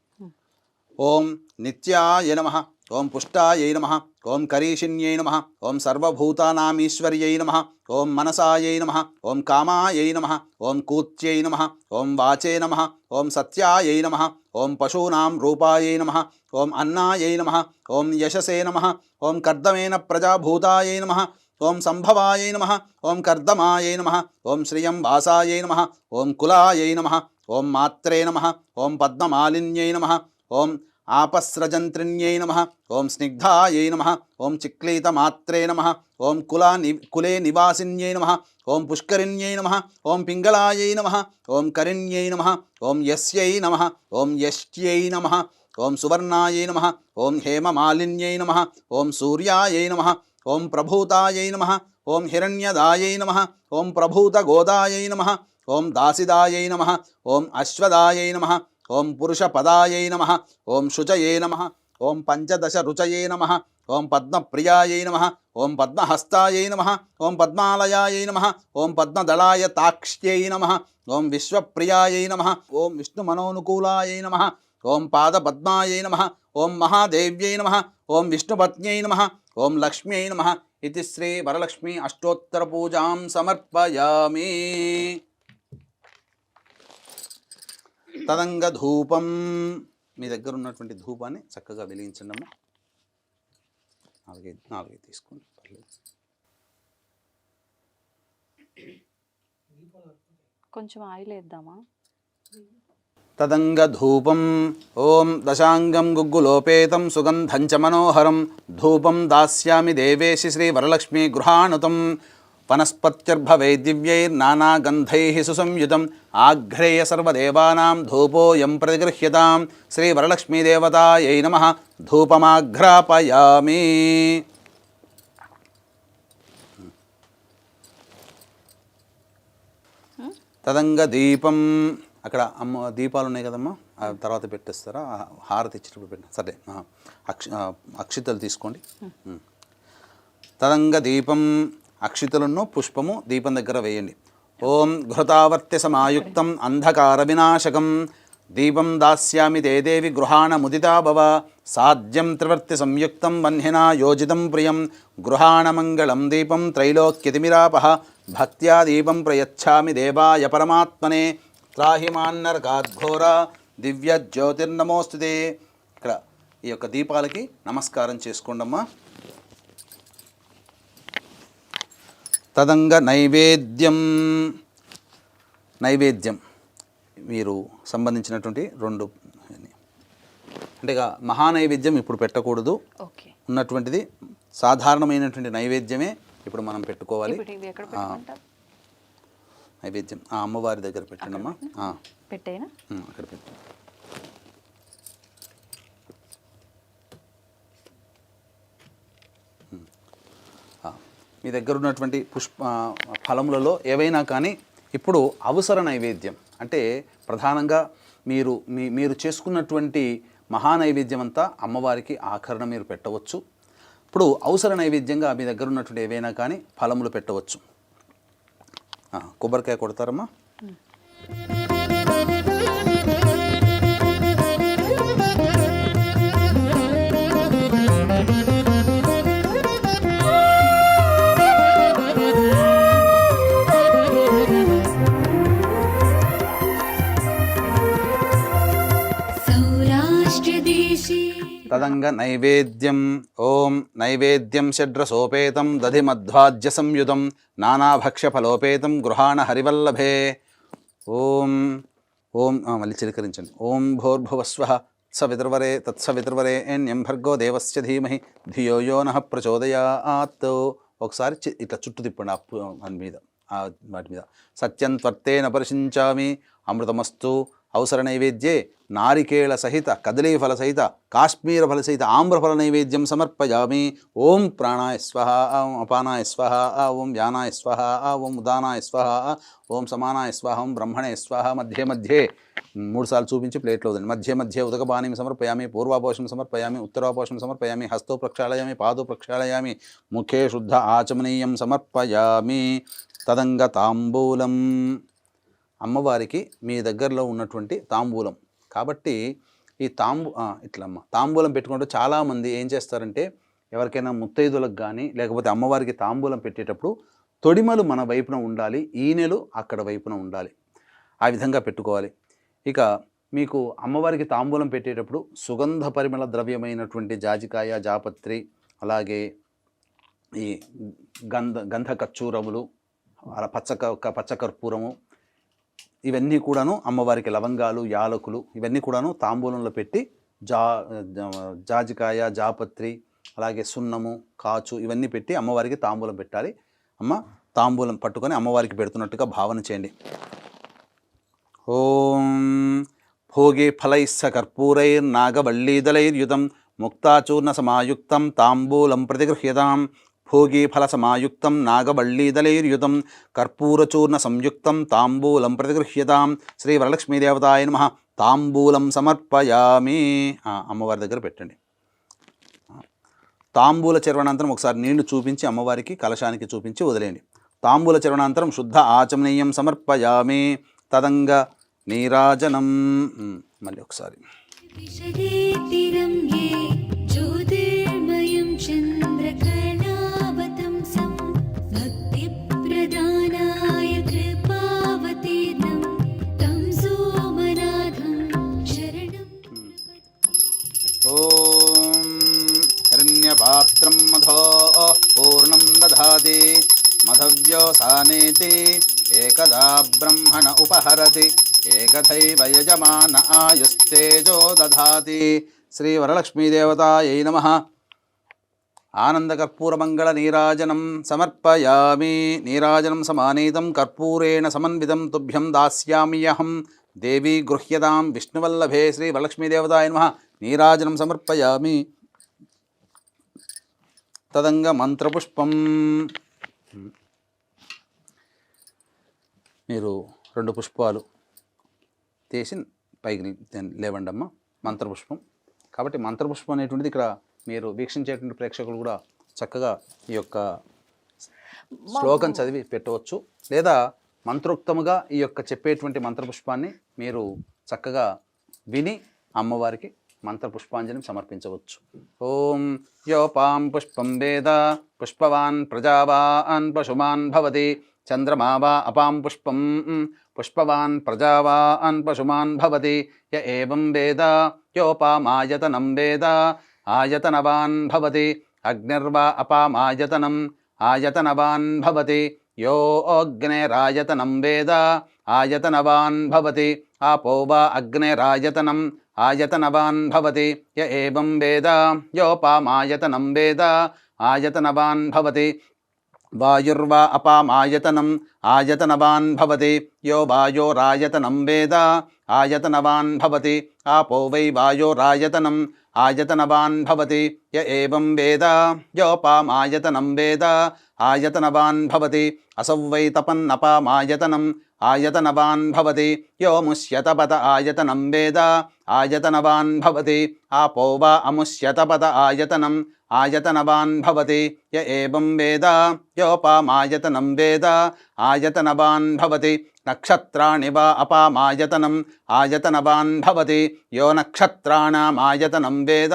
ఓం నిత్యాయ నమః, ఓం పుష్టాయై నమః, ఓం కరీషిణ్యై నమః, ఓం సర్వభూతానామీశ్వర్యై నమః, ఓం మనసాయై నమః, ఓం కామాయై నమః, ఓం కూత్యై నమః, ఓం వాచే నమః, ఓం సత్యాయై నమః, ఓం పశూనాం రూపాయై నమః, ఓం అన్నాయై నమః, ఓం యశసే నమః, ఓం కర్దమేన ప్రజాభూతాయై నమః, ఓం సంభవాయై నమః, ఓం కర్దమాయై నమః, ఓం శ్రియం వాసాయై నమః, ఓం కులాయై నమః, ఓం మాత్రే నమః, ఓం పద్మమాలిన్యై నమః, ఓం ఆపస్రజంత్రిణ్యై నమః, ఓం స్నిగ్ధాయై నమః, ఓం చిక్లీతమాత్రే నమః, ఓం కులే నివాసిన్యై నమః, ఓం పుష్కరిణ్యై నమః, ఓం పింగళాయై నమః, ఓం కరిణ్యై నమః, ఓం యస్యై నమః, ఓం యష్ట్యై నమః, ఓం సువర్ణాయై నమః, ఓం హేమమాలిన్యై నమః, ఓం సూర్యాయై నమః, ఓం ప్రభూతాయై నమః, ఓం హిరణ్యదాయై నమః, ఓం ప్రభూతగోదాయై నమః, ఓం దాసిదాయై నమః, ఓం అశ్వదాయై నమః, ఓం పురుషపదాయై నమః, ఓం శుచయే నమః, ఓం పంచదశ రుచయే నమః, ఓం పద్మప్రియాయై నమః, ఓం పద్మహస్తాయై నమః, ఓం పద్మాలయాయై నమః, ఓం పద్మదళాయ తాక్ష్యై నమః, ఓం విశ్వప్రియాయై నమః, ఓం విష్ణుమనోనుకూలాయై నమః, ఓం పాదపద్మాయై నమః, ఓం మహాదేవ్యై నమః, ఓం విష్ణుపత్న్యై నమః, ఓం లక్ష్మ్యై నమః. ఇది శ్రీ వరలక్ష్మి అష్టోత్తర పూజాం సమర్పయామి. తదంగ ధూపం, మీ దగ్గర ఉన్నటువంటి ధూపాన్ని చక్కగా వెలిగించండి అమ్మ. నాలుగైదు తీసుకోండి, పర్లేదు. కొంచెం ఆయిల్ వేద్దామా? తదంగ ధూపం. ఓం దశాంగం గుగ్గులోపేతం సుగంధం చ మనోహరం ధూపం దాస్యామి దేవేశి శ్రీ వరలక్ష్మీ గృహాణుతం. వనస్పత్యర్భవై దివ్యైర్నానాగంధైః సుసంయుతం ఆఘ్రేయ సర్వదేవానాం ధూపోయం ప్రతిగృహ్యతాం. శ్రీ వరలక్ష్మీదేవతాయై నమః. ధూపమాఘ్రాపయామి. తదంగ దీపం. అక్కడ అమ్మ దీపాలు ఉన్నాయి కదమ్మా, ఆ తర్వాత పెట్టేస్తారా? హారతి ఇచ్చేటప్పుడు పెట్ట సరే. అక్షితలు తీసుకోండి. తదంగ దీపం, అక్షితలను పుష్పము దీపం దగ్గర వేయండి. ఓం ఘృతావర్త్య సమాయుక్తం అంధకార వినాశకం దీపం దాస్యామి తే దేవి గృహాణ ముదితా భవ. సాధ్యం త్రివర్తి సంయుక్తం వన్హినా యోజితం ప్రియం గృహాణ మంగళం దీపం త్రైలోక్యతిమిరాపః. భక్త్యా దీపం ప్రయచ్ఛామి దేవాయ పరమాత్మనే. త్రాహిమాన్నరకాద్ఘోర దివ్య జ్యోతిర్నమోస్తుతే. ఇక్కడ ఈ యొక్క దీపాలకి నమస్కారం చేసుకోండమ్మా. తదంగ నైవేద్యం. నైవేద్యం మీరు సంబంధించినటువంటి రెండు అంటే ఇక మహానైవేద్యం ఇప్పుడు పెట్టకూడదు. ఉన్నటువంటిది సాధారణమైనటువంటి నైవేద్యమే ఇప్పుడు మనం పెట్టుకోవాలి. నైవేద్యం ఆ అమ్మవారి దగ్గర పెట్టండమ్మా. పెట్టేనా? అక్కడ పెట్టు. మీ దగ్గర ఉన్నటువంటి ఫలములలో ఏవైనా కానీ ఇప్పుడు అవసర నైవేద్యం అంటే ప్రధానంగా మీరు చేసుకున్నటువంటి మహానైవేద్యం అంతా అమ్మవారికి ఆఖరణ మీరు పెట్టవచ్చు. ఇప్పుడు అవసర నైవేద్యంగా మీ దగ్గర ఉన్నటువంటి ఏవైనా కానీ ఫలములు పెట్టవచ్చు. కొబ్బరికాయ కొడతారమ్మా. తదంగ నైవేద్యం. ఓం నైవేద్యం షడ్రసోపేతం దధిమధ్వాజ్య సంయుతం నానాభక్ష్యఫలోపేతం గృహాణ హరివల్లభే. ఓం ఓం మళ్ళీ చిలకరించండి. ఓం భూర్భువస్వః సవితుర్వరే తత్సవితుర్వరే ఎన్యం భర్గో దేవస్య ధీమహి ధియో యో నః ప్రచోదయాత్. ఒకసారి ఇట్లా చుట్టూ తిప్పండి వాటి మీద. సత్యం త్వర్తేన పరిశించామి అమృతమస్తు అవసర నైవేద్యే నారికేళ సహిత కదలీఫల సహిత కాశ్మీరఫల సహిత ఆమ్రఫల నైవేద్యం సమర్పయామి. ఓం ప్రాణాయ స్వహ, ఓం అపానాయ స్వహ, ఓం వ్యానాయ స్వహ, ఓం ఉదానాయ స్వహ, ఓం సమానాయ స్వహ, ఓం బ్రహ్మణే స్వహ. మధ్య మధ్యే 3 సార్లు చూపించి ప్లేట్లో వదండి. మధ్య మధ్య ఉదకపానీం సమర్పయామి, పూర్వాపోషణం సమర్పయామి, ఉత్తరాపోషణం సమర్పయామి, హస్తో ప్రక్షాళయామి, పాదో ప్రక్షాళయామి, ముఖే శుద్ధ ఆచమనీయం సమర్పయామి. తదంగ తాంబూలం, అమ్మవారికి మీ దగ్గరలో ఉన్నటువంటి తాంబూలం. కాబట్టి ఈ తాంబూలం పెట్టుకుంటూ చాలామంది ఏం చేస్తారంటే, ఎవరికైనా ముత్తైదులకు కానీ లేకపోతే అమ్మవారికి తాంబూలం పెట్టేటప్పుడు తొడిమలు మన వైపున ఉండాలి, ఈనెలు అక్కడ వైపున ఉండాలి, ఆ విధంగా పెట్టుకోవాలి. ఇక మీకు అమ్మవారికి తాంబూలం పెట్టేటప్పుడు సుగంధ పరిమళ ద్రవ్యమైనటువంటి జాజికాయ, జాపత్రి, అలాగే ఈ గంధ కచ్చూరములు, అలా పచ్చకర్పూరము, ఇవన్నీ కూడాను అమ్మవారికి లవంగాలు, యాలకులు ఇవన్నీ కూడాను తాంబూలంలో పెట్టి జాజికాయ, జాపత్రి, అలాగే సున్నము, కాచు ఇవన్నీ పెట్టి అమ్మవారికి తాంబూలం పెట్టాలి. అమ్మ తాంబూలం పట్టుకొని అమ్మవారికి పెడుతున్నట్టుగా భావన చేయండి. ఓం భోగే ఫలైస్స కర్పూరైర్నాగవల్లీదలైర్యుతం ముక్తాచూర్ణ సమాయుక్తం తాంబూలం ప్రతిగృహ్యతాం. భోగి ఫల సమాయుక్తం నాగవల్లీదలైర్యుతం కర్పూరచూర్ణ సంయుక్తం తాంబూలం ప్రతిగృహ్యతాం. శ్రీ వరలక్ష్మీదేవతాయ నమః. తాంబూలం సమర్పయామి. అమ్మవారి దగ్గర పెట్టండి. తాంబూల చర్వణాంతరం ఒకసారి నీళ్లు చూపించి అమ్మవారికి కలశానికి చూపించి వదిలేయండి. తాంబూల చర్వణాంతరం శుద్ధ ఆచమనీయం సమర్పయామి. తదంగ నీరాజనం. మళ్ళీ ఒకసారి ఓం హిరణ్యపాత్రం మధో పూర్ణం దధాతి మధవ్యోసానేతి ఏకదా బ్రహ్మణ ఉపహరతి ఏకథైవ యజమాన ఆయుస్తేజో దధాతి. శ్రీ వరలక్ష్మీదేవతాయై నమః. ఆనందకర్పూరమంగళ నీరాజనం సమర్పయామి. నీరాజనం సమానీతం కర్పూరేణ సమన్వితం తుభ్యం దాస్యామ్యహం. దేవీ గృహ్యతాం విష్ణువల్లభే. శ్రీ వరలక్ష్మీదేవతాయ నమః. నీరాజనం సమర్పయామి. తదంగ మంత్రపుష్పం. మీరు 2 పుష్పాలు తీసి పైకి లేవండమ్మ. మంత్రపుష్పం. కాబట్టి మంత్రపుష్పం అనేటువంటిది ఇక్కడ మీరు వీక్షించేటువంటి ప్రేక్షకులు కూడా చక్కగా ఈ యొక్క శ్లోకం చదివి పెట్టవచ్చు, లేదా మంత్రోక్తముగా ఈ యొక్క చెప్పేటువంటి మంత్రపుష్పాన్ని మీరు చక్కగా విని అమ్మవారికి మంత్రపుష్పాంజలిని సమర్పించవచ్చు. ఓం యోపాం పుష్పం వేద పుష్పవాన్ ప్రజావాన్ పశుమాన్ భవతి. చంద్రమా వా అపాం పుష్పం పుష్పవాన్ ప్రజావాన్ పశుమాన్ భవతి. య ఏవం వేద యోపామాయతనం వేద ఆయతనవాన్ భవతి. అగ్నిర్వా అపామాయతనం ఆయతనవాన్ భవతి. యో అగ్నేరాయతనం వేద ఆయతనవాన్ భవతి. ఆపో వా అగ్నేరాయతనం ఆయతనవాన్ భవతి. య ఏవం వేద యోపామాయతనం వేద ఆయతనవాన్ భవతి. వాయుర్వా అపామాయతనం ఆయతనవాన్ భవతి. యో వాయోరాయతనం వేద ఆయతనవాన్ భవతి. ఆపో వై వాయోరాయతనం ఆయతనవాన్ భవతి. య ఏవం వేద యోపామాయతనం వేద ఆయతనవాన్ భవతి. అసౌ వై తపన్నపామాయతనం ఆయతనవాన్ భవతి. యో ముష్యతపత ఆయతనం వేద ఆయతనవాన్ భవతి. ఆపో వా అముష్యతపత ఆయతనం ఆయతనవాన్ భవతి. య ఏవం వేద యోపామాయతనం వేద ఆయతనవాన్ భవతి. నక్షత్రాణి వా అపామాయతనం ఆయతనవాన్ భవతి. యో నక్షత్రాణామాయతనం వేద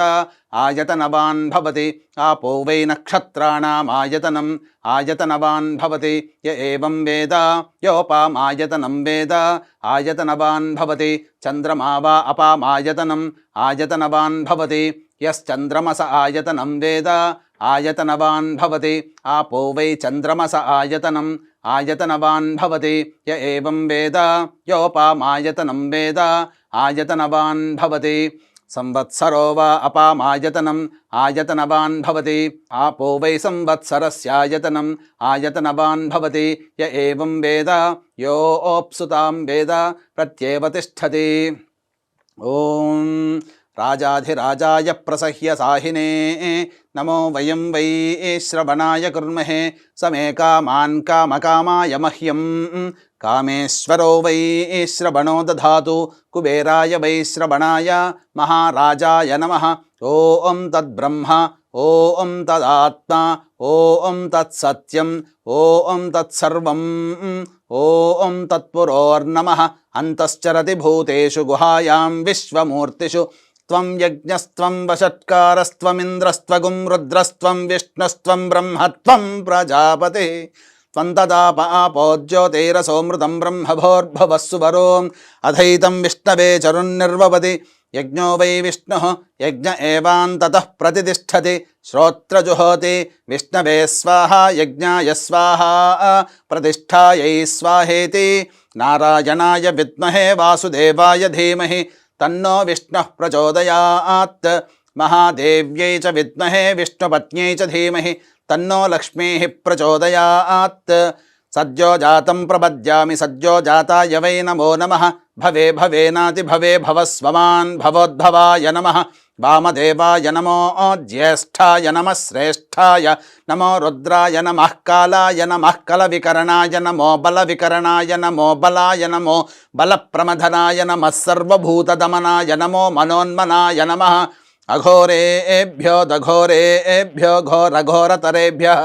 ఆయతనవాన్ భవతి. ఆపో వై నక్షత్రాణామాయతనం ఆయతనవాన్ భవతి. య ఏవం వేద యోపామాయతనం వేద ఆయతనవాన్ భవతి. చంద్రమా వా అపామాయతనం ఆయతనవాన్ భవతి. యశ్చంద్రమస ఆయతనం వేద ఆయతనవాన్ భవతి. ఆపో వై చంద్రమస ఆయతనం ఆయతనవాన్ భవతి. య ఏవం వేద యోపామాయతనం వేద ఆయతనవాన్ భవతి. సంవత్సరో వా అపామాయతనం ఆయతనవాన్ భవతి ఆపో వై సంవత్సరస్యాయతనం ఆయతనవాన్ భవతి య ఏవం వేద యోప్సుతాం వేద ప్రత్యేవ తిష్టతి. ఓం రాజాధిరాజాయ ప్రసహ్య సాహినే నమో వయం వై శ్రవణాయ కుర్మహే సమే కామాన్ కామకామాయ మహ్యం కామేశ్వరో వై శ్రవణో దధాతు కుబేరాయ వై శ్రవణాయ మహారాజాయ నమః. ఓం తద్బ్రహ్మ ఓం తదాత్మ ఓం తత్సత్యం ఓం తత్సర్వం ఓం తత్పురోర్నమః. అంతశ్చరతి భూతేషు గుహాయాం విశ్వమూర్తిషు త్వం యజ్ఞస్త్వం వషట్కారస్త్వమింద్రస్త్వగుం రుద్రస్త్వం విష్ణుస్త్వం బ్రహ్మత్వం ప్రజాపతి త్వం తదాప ఆపో జ్యోతిరసోమృతం బ్రహ్మభోర్భవస్సు వరో అధైతం విష్ణవే చరున్నిర్వపతి యజ్ఞో వై విష్ణుః యజ్ఞ ఏవాంతతః ప్రతితిష్ఠతి శ్రోత్రజుహోతి విష్ణవే స్వాహా యజ్ఞాయ స్వాహా ప్రతిష్ఠాయై స్వాహేతి. నారాయణాయ విద్మహే వాసుదేవాయ ధీమహి తన్నో విష్ణుః ప్రచోదయాత్. మహాదేవ్యై చ విద్మహే విష్ణుపత్న్యై చ ధీమహి తన్నో లక్ష్మీః ప్రచోదయాత్. సద్యో జాతం ప్రపద్యామి సద్యో జాతాయ వై నమో నమః. భవే భవేనాతి భవే భవస్వమాన్ భవోద్భవాయ నమః. వామదేవాయ నమో జ్యేష్ఠాయ నమః శ్రేష్ఠాయ నమో రుద్రాయ నమః కాలాయ నమః కలవికరణాయ నమో బలవికరణాయ నమో బలాయ నమో బలప్రమథనాయ నమః సర్వభూతదమనాయ నమో మనోన్మనాయ నమః. అఘోరేభ్యో దఘోరేభ్యో ఘోరఘోరతరేభ్యః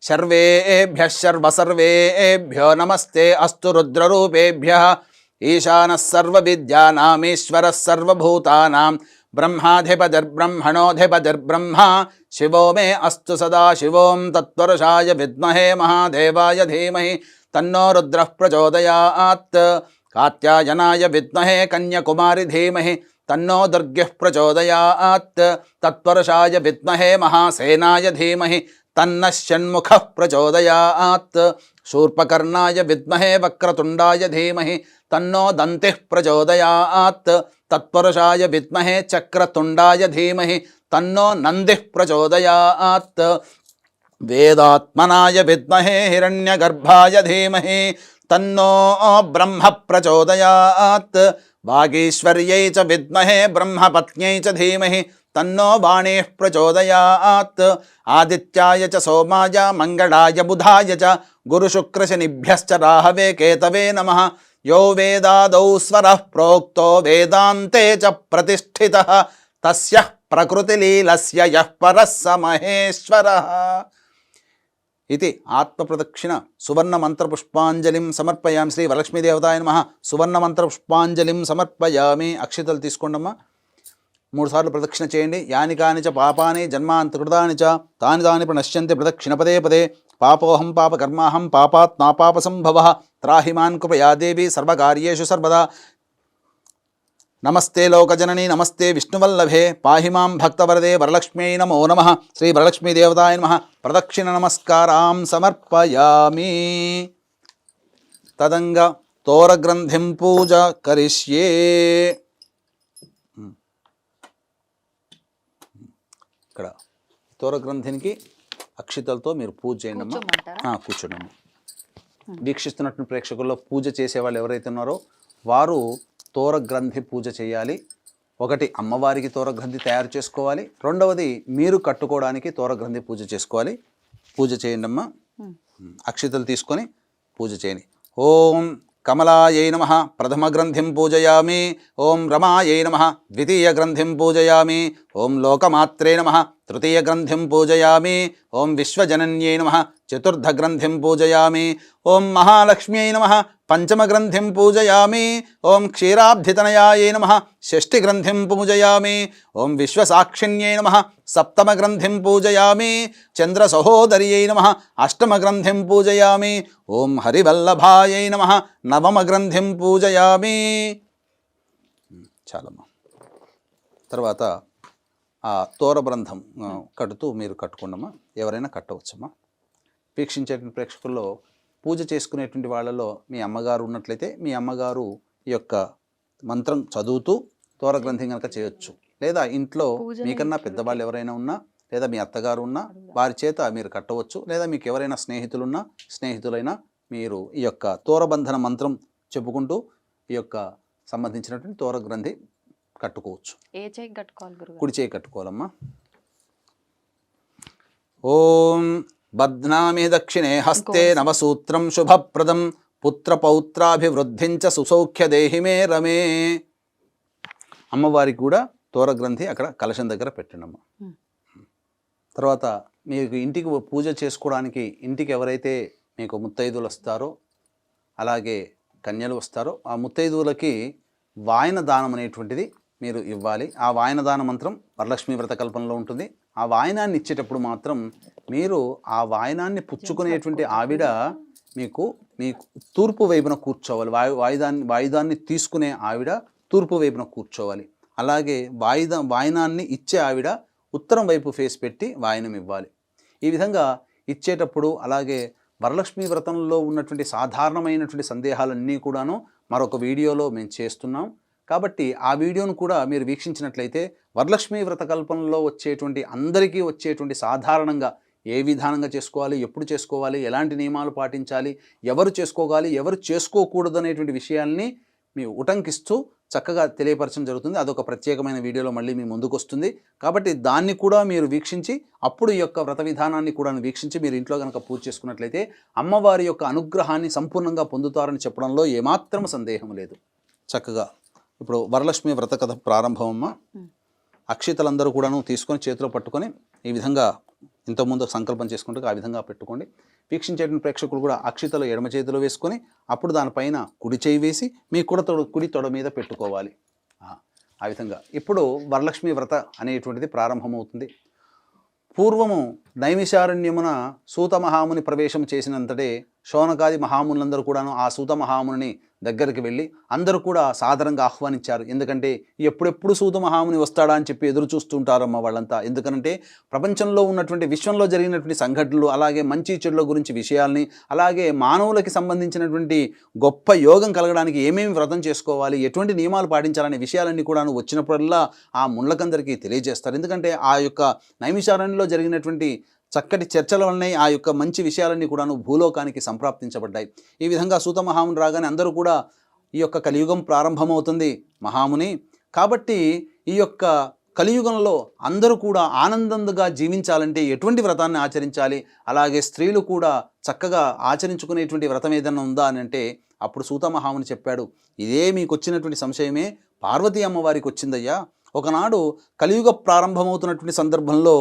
సర్వేభ్యః సర్వసర్వేభ్యో నమస్తే అస్తు రుద్రరూపేభ్యః. ఈశానः సర్వవిద్యానామీశ్వరः సర్వభూతానాం బ్రహ్మాధిపతిర్బ్రహ్మణోధిపతిర్బ్రహ్మ శివో మే అస్తు సదా శివోం తత్పురుషాయ విద్మహే మహాదేవాయ ధీమహి తన్నో రుద్రః ప్రచోదయాత్. కాత్యాయనాయ విద్మహే కన్యకుమారి ధీమహి తన్నో దుర్గః ప్రచోదయాత్. తత్పురుషాయ విద్మహే మహాసేనాయ ధీమహి తన్నః షణ్ముఖః ప్రచోదయాత్. శూర్పకర్ణాయ విద్మహే వక్రతుండాయ ధీమహి తన్నో దంతిః ప్రచోదయాత్. తత్పురుషాయ విద్మహే చక్రతుండాయ ధీమహి తన్నో నందిః ప్రచోదయాత్. వేదాత్మనాయ విద్మహే హిరణ్యగర్భాయ ధీమహి తన్నో బ్రహ్మ ప్రచోదయాత్. వాగీశ్వర్యై చ విద్మహే బ్రహ్మపత్న్యై చ ధీమహి తన్నో వాణీః ప్రచోదయాత్. ఆదిత్యాయ చ సోమాయ మంగళాయ బుధాయ చ గురుశుక్రశనిభ్యశ్చ రాహవే కేతవే నమః. యో వేదాదౌ స్వరః ప్రోక్తో వేదాంతే చ ప్రతిష్ఠితః తస్యః ప్రకృతిలీలస్య యః పరః స మహేశ్వరః. ఇది ఆత్మప్రదక్షిణ సువర్ణమంత్రపుష్పాంజలిం సమర్పయామి. శ్రీ వరలక్ష్మీదేవతాయ నమః. సువర్ణమంత్రపుష్పాంజలిం సమర్పయామి. అక్షితలు తీసుకోండమ్మా. 3 సార్లు ప్రదక్షిణ చేయండి. యాని కాని చ పాపాని జన్మాంతకృతాని చ తాని తాని ప్రణశ్యంతి ప్రదక్షిణ పదే పదే. పాపోహం పాపకర్మాహం పాపాత్ నాపాప సంభవః త్రాహిమాన్ కృపయా దేవి సర్వకార్యేషు సర్వదా. నమస్తే లోకజనని నమస్తే విష్ణువల్లభే పాహి మాం భక్తవరదే వరలక్ష్మ్యై నమో నమః. శ్రీ వరలక్ష్మీదేవతాయ నమః. ప్రదక్షిణ నమస్కారాం సమర్పయామి. తదంగ తోరగ్రంథిం పూజ కరిష్యే. ఇక్కడ తోరగ్రంథినికి అక్షితలతో మీరు పూజ చేయండి అమ్మా. కూర్చోండి అమ్మా. వీక్షిస్తున్నటువంటి ప్రేక్షకుల్లో పూజ చేసే వాళ్ళు ఎవరైతే ఉన్నారో వారు తోరగ్రంథి పూజ చేయాలి. ఒకటి అమ్మవారికి తోరగ్రంథి తయారు చేసుకోవాలి. రెండవది మీరు కట్టుకోవడానికి తోరగ్రంథి పూజ చేసుకోవాలి. పూజ చేయండి అమ్మా. అక్షితలు తీసుకొని పూజ చేయండి. ఓం కమలాయై నమః ప్రథమ గ్రంథిం పూజయామి. ఓం రమాయై నమః ద్వితీయ గ్రంథిం పూజయామి. ఓం లోకమాత్రే నమః తృతీయ గ్రంథిం పూజయామి. ఓం విశ్వజనన్యై నమః చతుర్థ గ్రంథిం పూజయామి. ఓం మహాలక్ష్మ్యై నమః పంచమ గ్రంథిం పూజయామి. ఓం క్షీరాబ్ధితనయాయై నమః షష్ఠి గ్రంథిం పూజయామి. ఓం విశ్వసాక్షిణ్యై నమః సప్తమ గ్రంథిం పూజయామి. చంద్ర సహోదర్యై నమః అష్టమ గ్రంథిం పూజయామి. ఓం హరివల్లభాయై నమః నవమ గ్రంథిం పూజయామి. చాలమ్మా. తర్వాత ఆ తోరబ్రంథం కడుతూ మీరు కట్టుకోండమ్మా. ఎవరైనా కట్టవచ్చమ్మా. వీక్షించేటువంటి ప్రేక్షకుల్లో పూజ చేసుకునేటువంటి వాళ్ళలో మీ అమ్మగారు ఉన్నట్లయితే మీ అమ్మగారు ఈ యొక్క మంత్రం చదువుతూ తోరగ్రంథి కనుక చేయొచ్చు. లేదా ఇంట్లో పూజలు మీకన్నా ఇంట్లో పెద్దవాళ్ళు ఎవరైనా ఉన్నా లేదా మీ అత్తగారు ఉన్నా వారి చేత మీరు కట్టవచ్చు. లేదా మీకు ఎవరైనా స్నేహితులున్నా స్నేహితులైనా మీరు ఈ యొక్క తోరబంధన మంత్రం చెప్పుకుంటూ ఈ యొక్క సంబంధించినటువంటి తోర గ్రంథి కట్టుకోవచ్చు. ఏ చేయి కట్టుకోవాలి గురుగారు? కుడి చేయి కట్టుకోవాలమ్మా. ఓం బధ్నామి దక్షిణే హస్తే నవసూత్రం శుభప్రదం పుత్రపౌత్రాభివృద్ధించ సుసౌఖ్య దేహిమే రమే. అమ్మవారికి కూడా తోర గ్రంథి అక్కడ కలశం దగ్గర పెట్టండమ్మా. తర్వాత మీకు ఇంటికి పూజ చేసుకోవడానికి ఇంటికి ఎవరైతే మీకు ముత్తైదువులు వస్తారో అలాగే కన్యలు వస్తారో ఆ ముత్తైదువులకి వాయన దానం అనేటువంటిది మీరు ఇవ్వాలి. ఆ వాయన దాన మంత్రం వరలక్ష్మి వ్రత కల్పనలో ఉంటుంది. ఆ వాయనాన్ని ఇచ్చేటప్పుడు మాత్రం మీరు ఆ వాయనాన్ని పుచ్చుకునేటువంటి ఆవిడ మీకు తూర్పు వైపున కూర్చోవాలి. వాయిదాన్ని తీసుకునే ఆవిడ తూర్పు వైపున కూర్చోవాలి. అలాగే వాయనాన్ని ఇచ్చే ఆవిడ ఉత్తరం వైపు ఫేస్ పెట్టి వాయనం ఇవ్వాలి. ఈ విధంగా ఇచ్చేటప్పుడు అలాగే వరలక్ష్మి వ్రతంలో ఉన్నటువంటి సాధారణమైనటువంటి సందేహాలన్నీ కూడాను మరొక వీడియోలో మేము చేస్తున్నాం. కాబట్టి ఆ వీడియోను కూడా మీరు వీక్షించినట్లయితే వరలక్ష్మి వ్రత కల్పనలో వచ్చేటువంటి అందరికీ వచ్చేటువంటి సాధారణంగా ఏ విధానంగా చేసుకోవాలి, ఎప్పుడు చేసుకోవాలి, ఎలాంటి నియమాలు పాటించాలి, ఎవరు చేసుకోవాలి, ఎవరు చేసుకోకూడదు అనేటువంటి విషయాల్ని మీ ఉటంకిస్తూ చక్కగా తెలియపరచడం జరుగుతుంది. అదొక ప్రత్యేకమైన వీడియోలో మళ్ళీ మీ ముందుకు వస్తుంది. కాబట్టి దాన్ని కూడా మీరు వీక్షించి అప్పుడు ఈ యొక్క వ్రత విధానాన్ని కూడా వీక్షించి మీరు ఇంట్లో కనుక పూజ చేసుకున్నట్లయితే అమ్మవారి యొక్క అనుగ్రహాన్ని సంపూర్ణంగా పొందుతారని చెప్పడంలో ఏమాత్రం సందేహం లేదు. చక్కగా ఇప్పుడు వరలక్ష్మి వ్రత కథ ప్రారంభమమ్మ. అక్షితలందరూ కూడాను తీసుకొని చేతిలో పట్టుకొని ఈ విధంగా ఇంతకుముందు సంకల్పం చేసుకుంటే ఆ విధంగా పెట్టుకోండి. వీక్షించేటువంటి ప్రేక్షకులు కూడా అక్షితలు ఎడమ చేతిలో వేసుకొని అప్పుడు దానిపైన కుడి చేయి వేసి మీ కుడి తొడ మీద పెట్టుకోవాలి. ఆ విధంగా ఇప్పుడు వరలక్ష్మి వ్రత అనేటువంటిది ప్రారంభమవుతుంది. పూర్వము నైమిషారణ్యమున సూత మహాముని ప్రవేశం చేసినంతటే శౌనకాది మహామునులందరూ కూడాను ఆ సూత మహాముని దగ్గరికి వెళ్ళి అందరూ కూడా సాదరంగా ఆహ్వానించారు. ఎందుకంటే ఎప్పుడెప్పుడు సూత మహాముని వస్తాడా అని చెప్పి ఎదురు చూస్తుంటారమ్మ వాళ్ళంతా. ఎందుకనంటే ప్రపంచంలో ఉన్నటువంటి విశ్వంలో జరిగినటువంటి సంఘటనలు అలాగే మంచి చెడుల గురించి విషయాల్ని అలాగే మానవులకి సంబంధించినటువంటి గొప్ప యోగం కలగడానికి ఏమేమి వ్రతం చేసుకోవాలి, ఎటువంటి నియమాలు పాటించాలనే విషయాలన్నీ కూడాను వచ్చినప్పుడల్లా ఆ ముళ్ళకందరికీ తెలియజేస్తారు. ఎందుకంటే ఆ యొక్క నైమిషారణ్యంలో జరిగినటువంటి చక్కటి చర్చల వల్లనే ఆ యొక్క మంచి విషయాలన్నీ కూడాను భూలోకానికి సంప్రాప్తించబడ్డాయి. ఈ విధంగా సూత మహాముని రాగానే అందరూ కూడా ఈ యొక్క కలియుగం ప్రారంభమవుతుంది మహాముని. కాబట్టి ఈ యొక్క కలియుగంలో అందరూ కూడా ఆనందంగా జీవించాలంటే ఎటువంటి వ్రతాన్ని ఆచరించాలి, అలాగే స్త్రీలు కూడా చక్కగా ఆచరించుకునేటువంటి వ్రతం ఏదైనా ఉందా అని అంటే అప్పుడు సూత మహాముని చెప్పాడు, ఇదే మీకు వచ్చినటువంటి సంశయమే పార్వతీ అమ్మవారికి వచ్చిందయ్యా. ఒకనాడు కలియుగ ప్రారంభమవుతున్నటువంటి సందర్భంలో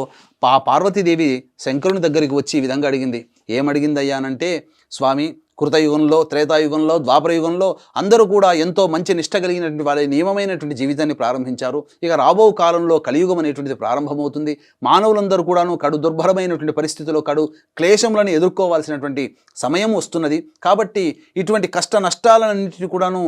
పార్వతీదేవి శంకరుని దగ్గరికి వచ్చి ఈ విధంగా అడిగింది. ఏమడిగిందయ్యా అనంటే, స్వామి కృతయుగంలో త్రేతాయుగంలో ద్వాపరయుగంలో అందరూ కూడా ఎంతో మంచి నిష్ట కలిగినటువంటి వాళ్ళ నియమమైనటువంటి జీవితాన్ని ప్రారంభించారు. ఇక రాబో కాలంలో కలియుగం అనేటువంటిది ప్రారంభమవుతుంది. మానవులందరూ కూడాను కడు దుర్భరమైనటువంటి పరిస్థితుల్లో కడు క్లేశములను ఎదుర్కోవాల్సినటువంటి సమయం వస్తున్నది. కాబట్టి ఇటువంటి కష్ట నష్టాలన్నింటినీ కూడాను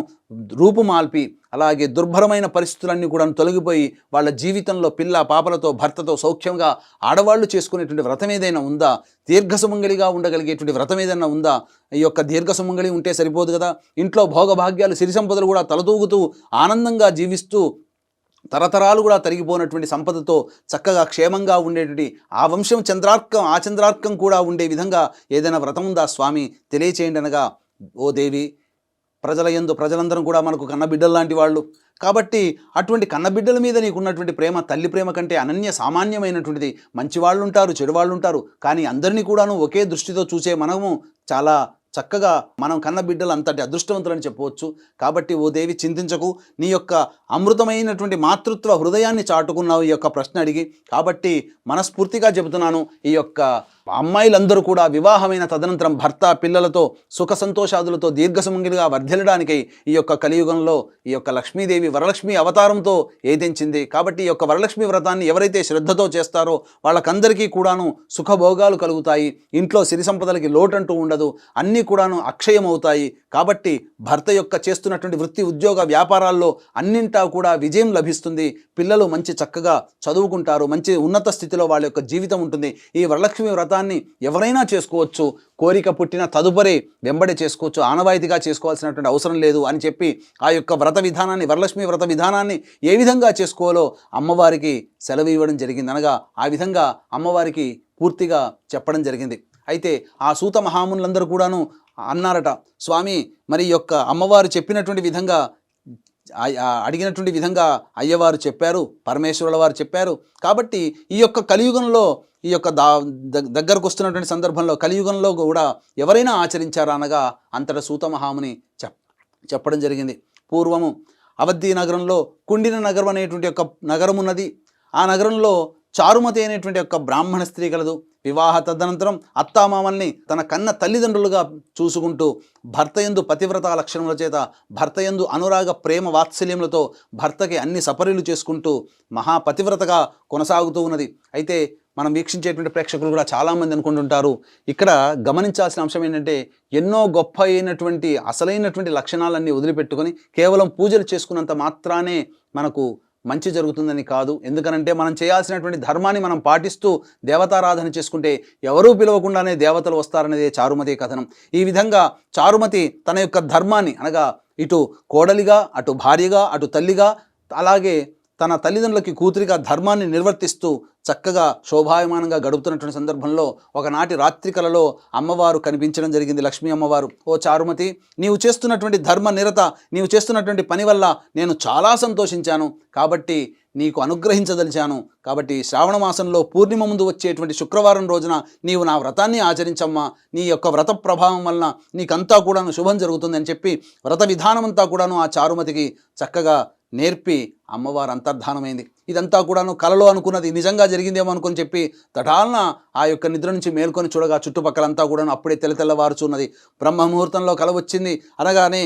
రూపుమాల్పి అలాగే దుర్భరమైన పరిస్థితులన్నీ కూడా తొలగిపోయి వాళ్ళ జీవితంలో పిల్ల పాపలతో భర్తతో సౌఖ్యంగా ఆడవాళ్ళు చేసుకునేటువంటి వ్రతం ఏదైనా ఉందా, దీర్ఘసుమంగళిగా ఉండగలిగేటువంటి వ్రతం ఏదైనా ఉందా? ఈ యొక్క దీర్ఘసుమంగళి ఉంటే సరిపోదు కదా, ఇంట్లో భోగభాగ్యాలు సిరి సంపదలు కూడా తలతూగుతూ ఆనందంగా జీవిస్తూ తరతరాలు కూడా తరిగిపోయినటువంటి సంపదతో చక్కగా క్షేమంగా ఉండేటువంటి ఆ వంశం చంద్రార్కం కూడా ఉండే విధంగా ఏదైనా వ్రతం ఉందా స్వామి తెలియచేయండి అనగా, ఓ దేవి ప్రజలందరం కూడా మనకు కన్నబిడ్డలు లాంటి వాళ్ళు కాబట్టి అటువంటి కన్నబిడ్డల మీద నీకున్నటువంటి ప్రేమ తల్లి ప్రేమ కంటే అనన్య సామాన్యమైనటువంటిది. మంచివాళ్ళు ఉంటారు, చెడువాళ్ళు ఉంటారు, కానీ అందరినీ కూడాను ఒకే దృష్టితో చూసే మనము చాలా చక్కగా మనం కన్న బిడ్డలు అంతటి అదృష్టవంతులని చెప్పవచ్చు. కాబట్టి ఓ దేవి చింతించకు, నీ యొక్క అమృతమైనటువంటి మాతృత్వ హృదయాన్ని చాటుకున్నావు ఈ యొక్క ప్రశ్న అడిగి. కాబట్టి మనస్ఫూర్తిగా చెబుతున్నాను, ఈ యొక్క అమ్మాయిలందరూ కూడా వివాహమైన తదనంతరం భర్త పిల్లలతో సుఖ సంతోషాదులతో దీర్ఘసుమంగిలిగా వర్ధిల్లడానికై ఈ యొక్క కలియుగంలో ఈ యొక్క లక్ష్మీదేవి వరలక్ష్మి అవతారంతో ఏదించింది. కాబట్టి ఈ యొక్క వరలక్ష్మి వ్రతాన్ని ఎవరైతే శ్రద్ధతో చేస్తారో వాళ్ళకందరికీ కూడాను సుఖభోగాలు కలుగుతాయి, ఇంట్లో సిరి సంపదలకి లోటంటూ ఉండదు, అన్నీ కూడాను అక్షయమవుతాయి. కాబట్టి భర్త యొక్క చేస్తున్నటువంటి వృత్తి ఉద్యోగ వ్యాపారాల్లో అన్నింటా కూడా విజయం లభిస్తుంది. పిల్లలు మంచి చక్కగా చదువుకుంటారు, మంచి ఉన్నత స్థితిలో వాళ్ళ యొక్క జీవితం ఉంటుంది. ఈ వరలక్ష్మి వ్రతాన్ని వ్రతాన్ని ఎవరైనా చేసుకోవచ్చు, కోరిక పుట్టిన తదుపరి వెంబడి చేసుకోవచ్చు, ఆనవాయితీగా చేసుకోవాల్సినటువంటి అవసరం లేదు అని చెప్పి ఆ యొక్క వ్రత విధానాన్ని, వరలక్ష్మి వ్రత విధానాన్ని ఏ విధంగా చేసుకోవాలో అమ్మవారికి సెలవు ఇవ్వడం జరిగింది. అనగా ఆ విధంగా అమ్మవారికి పూర్తిగా చెప్పడం జరిగింది. అయితే ఆ సూత మహామునులందరూ కూడాను అన్నారట, స్వామి మరి యొక్క అమ్మవారు చెప్పినటువంటి విధంగా అడిగినటువంటి విధంగా అయ్యవారు చెప్పారు, పరమేశ్వరుల వారు చెప్పారు, కాబట్టి ఈ యొక్క కలియుగంలో ఈ యొక్క దగ్గరకు వస్తున్నటువంటి సందర్భంలో కలియుగంలో కూడా ఎవరైనా ఆచరించారా అనగా అంతటా సూత మహాముని చెప్పడం జరిగింది. పూర్వము అవధి నగరంలో కుండిన నగరం అనేటువంటి ఒక నగరం ఉన్నది. ఆ నగరంలో చారుమతి అనేటువంటి ఒక బ్రాహ్మణ స్త్రీ కలదు. వివాహ తదనంతరం అత్తామామల్ని తన కన్న తల్లిదండ్రులుగా చూసుకుంటూ భర్తయందు పతివ్రత లక్షణముల చేత, భర్తయందు అనురాగ ప్రేమ వాత్సల్యములతో భర్తకి అన్ని సపర్యలు చేసుకుంటూ మహాపతివ్రతగా కొనసాగుతూ ఉన్నది. అయితే మనం వీక్షించేటువంటి ప్రేక్షకులు కూడా చాలామంది అనుకుంటుంటారు, ఇక్కడ గమనించాల్సిన అంశం ఏంటంటే ఎన్నో గొప్ప అయినటువంటి అసలైనటువంటి లక్షణాలన్నీ వదిలిపెట్టుకొని కేవలం పూజలు చేసుకున్నంత మాత్రానే మనకు మంచి జరుగుతుందని కాదు. ఎందుకనంటే మనం చేయాల్సినటువంటి ధర్మాన్ని మనం పాటిస్తూ దేవతారాధన చేసుకుంటే ఎవరూ పిలవకుండానే దేవతలు వస్తారనేదే చారుమతి కథనం. ఈ విధంగా చారుమతి తన యొక్క ధర్మాన్ని అనగా ఇటు కోడలిగా, అటు భార్యగా, అటు తల్లిగా, అలాగే తన తల్లిదండ్రులకి కూతురిగా ధర్మాన్ని నిర్వర్తిస్తూ చక్కగా శోభాయమానంగా గడుపుతున్నటువంటి సందర్భంలో ఒకనాటి రాత్రి కలలో అమ్మవారు కనిపించడం జరిగింది, లక్ష్మీ అమ్మవారు. ఓ చారుమతి, నీవు చేస్తున్నటువంటి ధర్మ నిరత, నీవు చేస్తున్నటువంటి పని వల్ల నేను చాలా సంతోషించాను, కాబట్టి నీకు అనుగ్రహించదలిచాను. కాబట్టి శ్రావణ మాసంలో పూర్ణిమ ముందు వచ్చేటువంటి శుక్రవారం రోజున నీవు నా వ్రతాన్ని ఆచరించమ్మా, నీ యొక్క వ్రత ప్రభావం వలన నీకంతా కూడాను శుభం జరుగుతుందని చెప్పి వ్రత విధానమంతా కూడాను ఆ చారుమతికి చక్కగా నేర్పి అమ్మవారు అంతర్ధానమైంది. ఇదంతా కూడాను కలలో అనుకున్నది నిజంగా జరిగిందేమో అనుకొని చెప్పి తటాలన ఆ యొక్క నిద్ర నుంచి మేల్కొని చూడగా చుట్టుపక్కలంతా కూడాను అప్పుడే తెల్లవారుచున్నది. బ్రహ్మ ముహూర్తంలో కల వచ్చింది అనగానే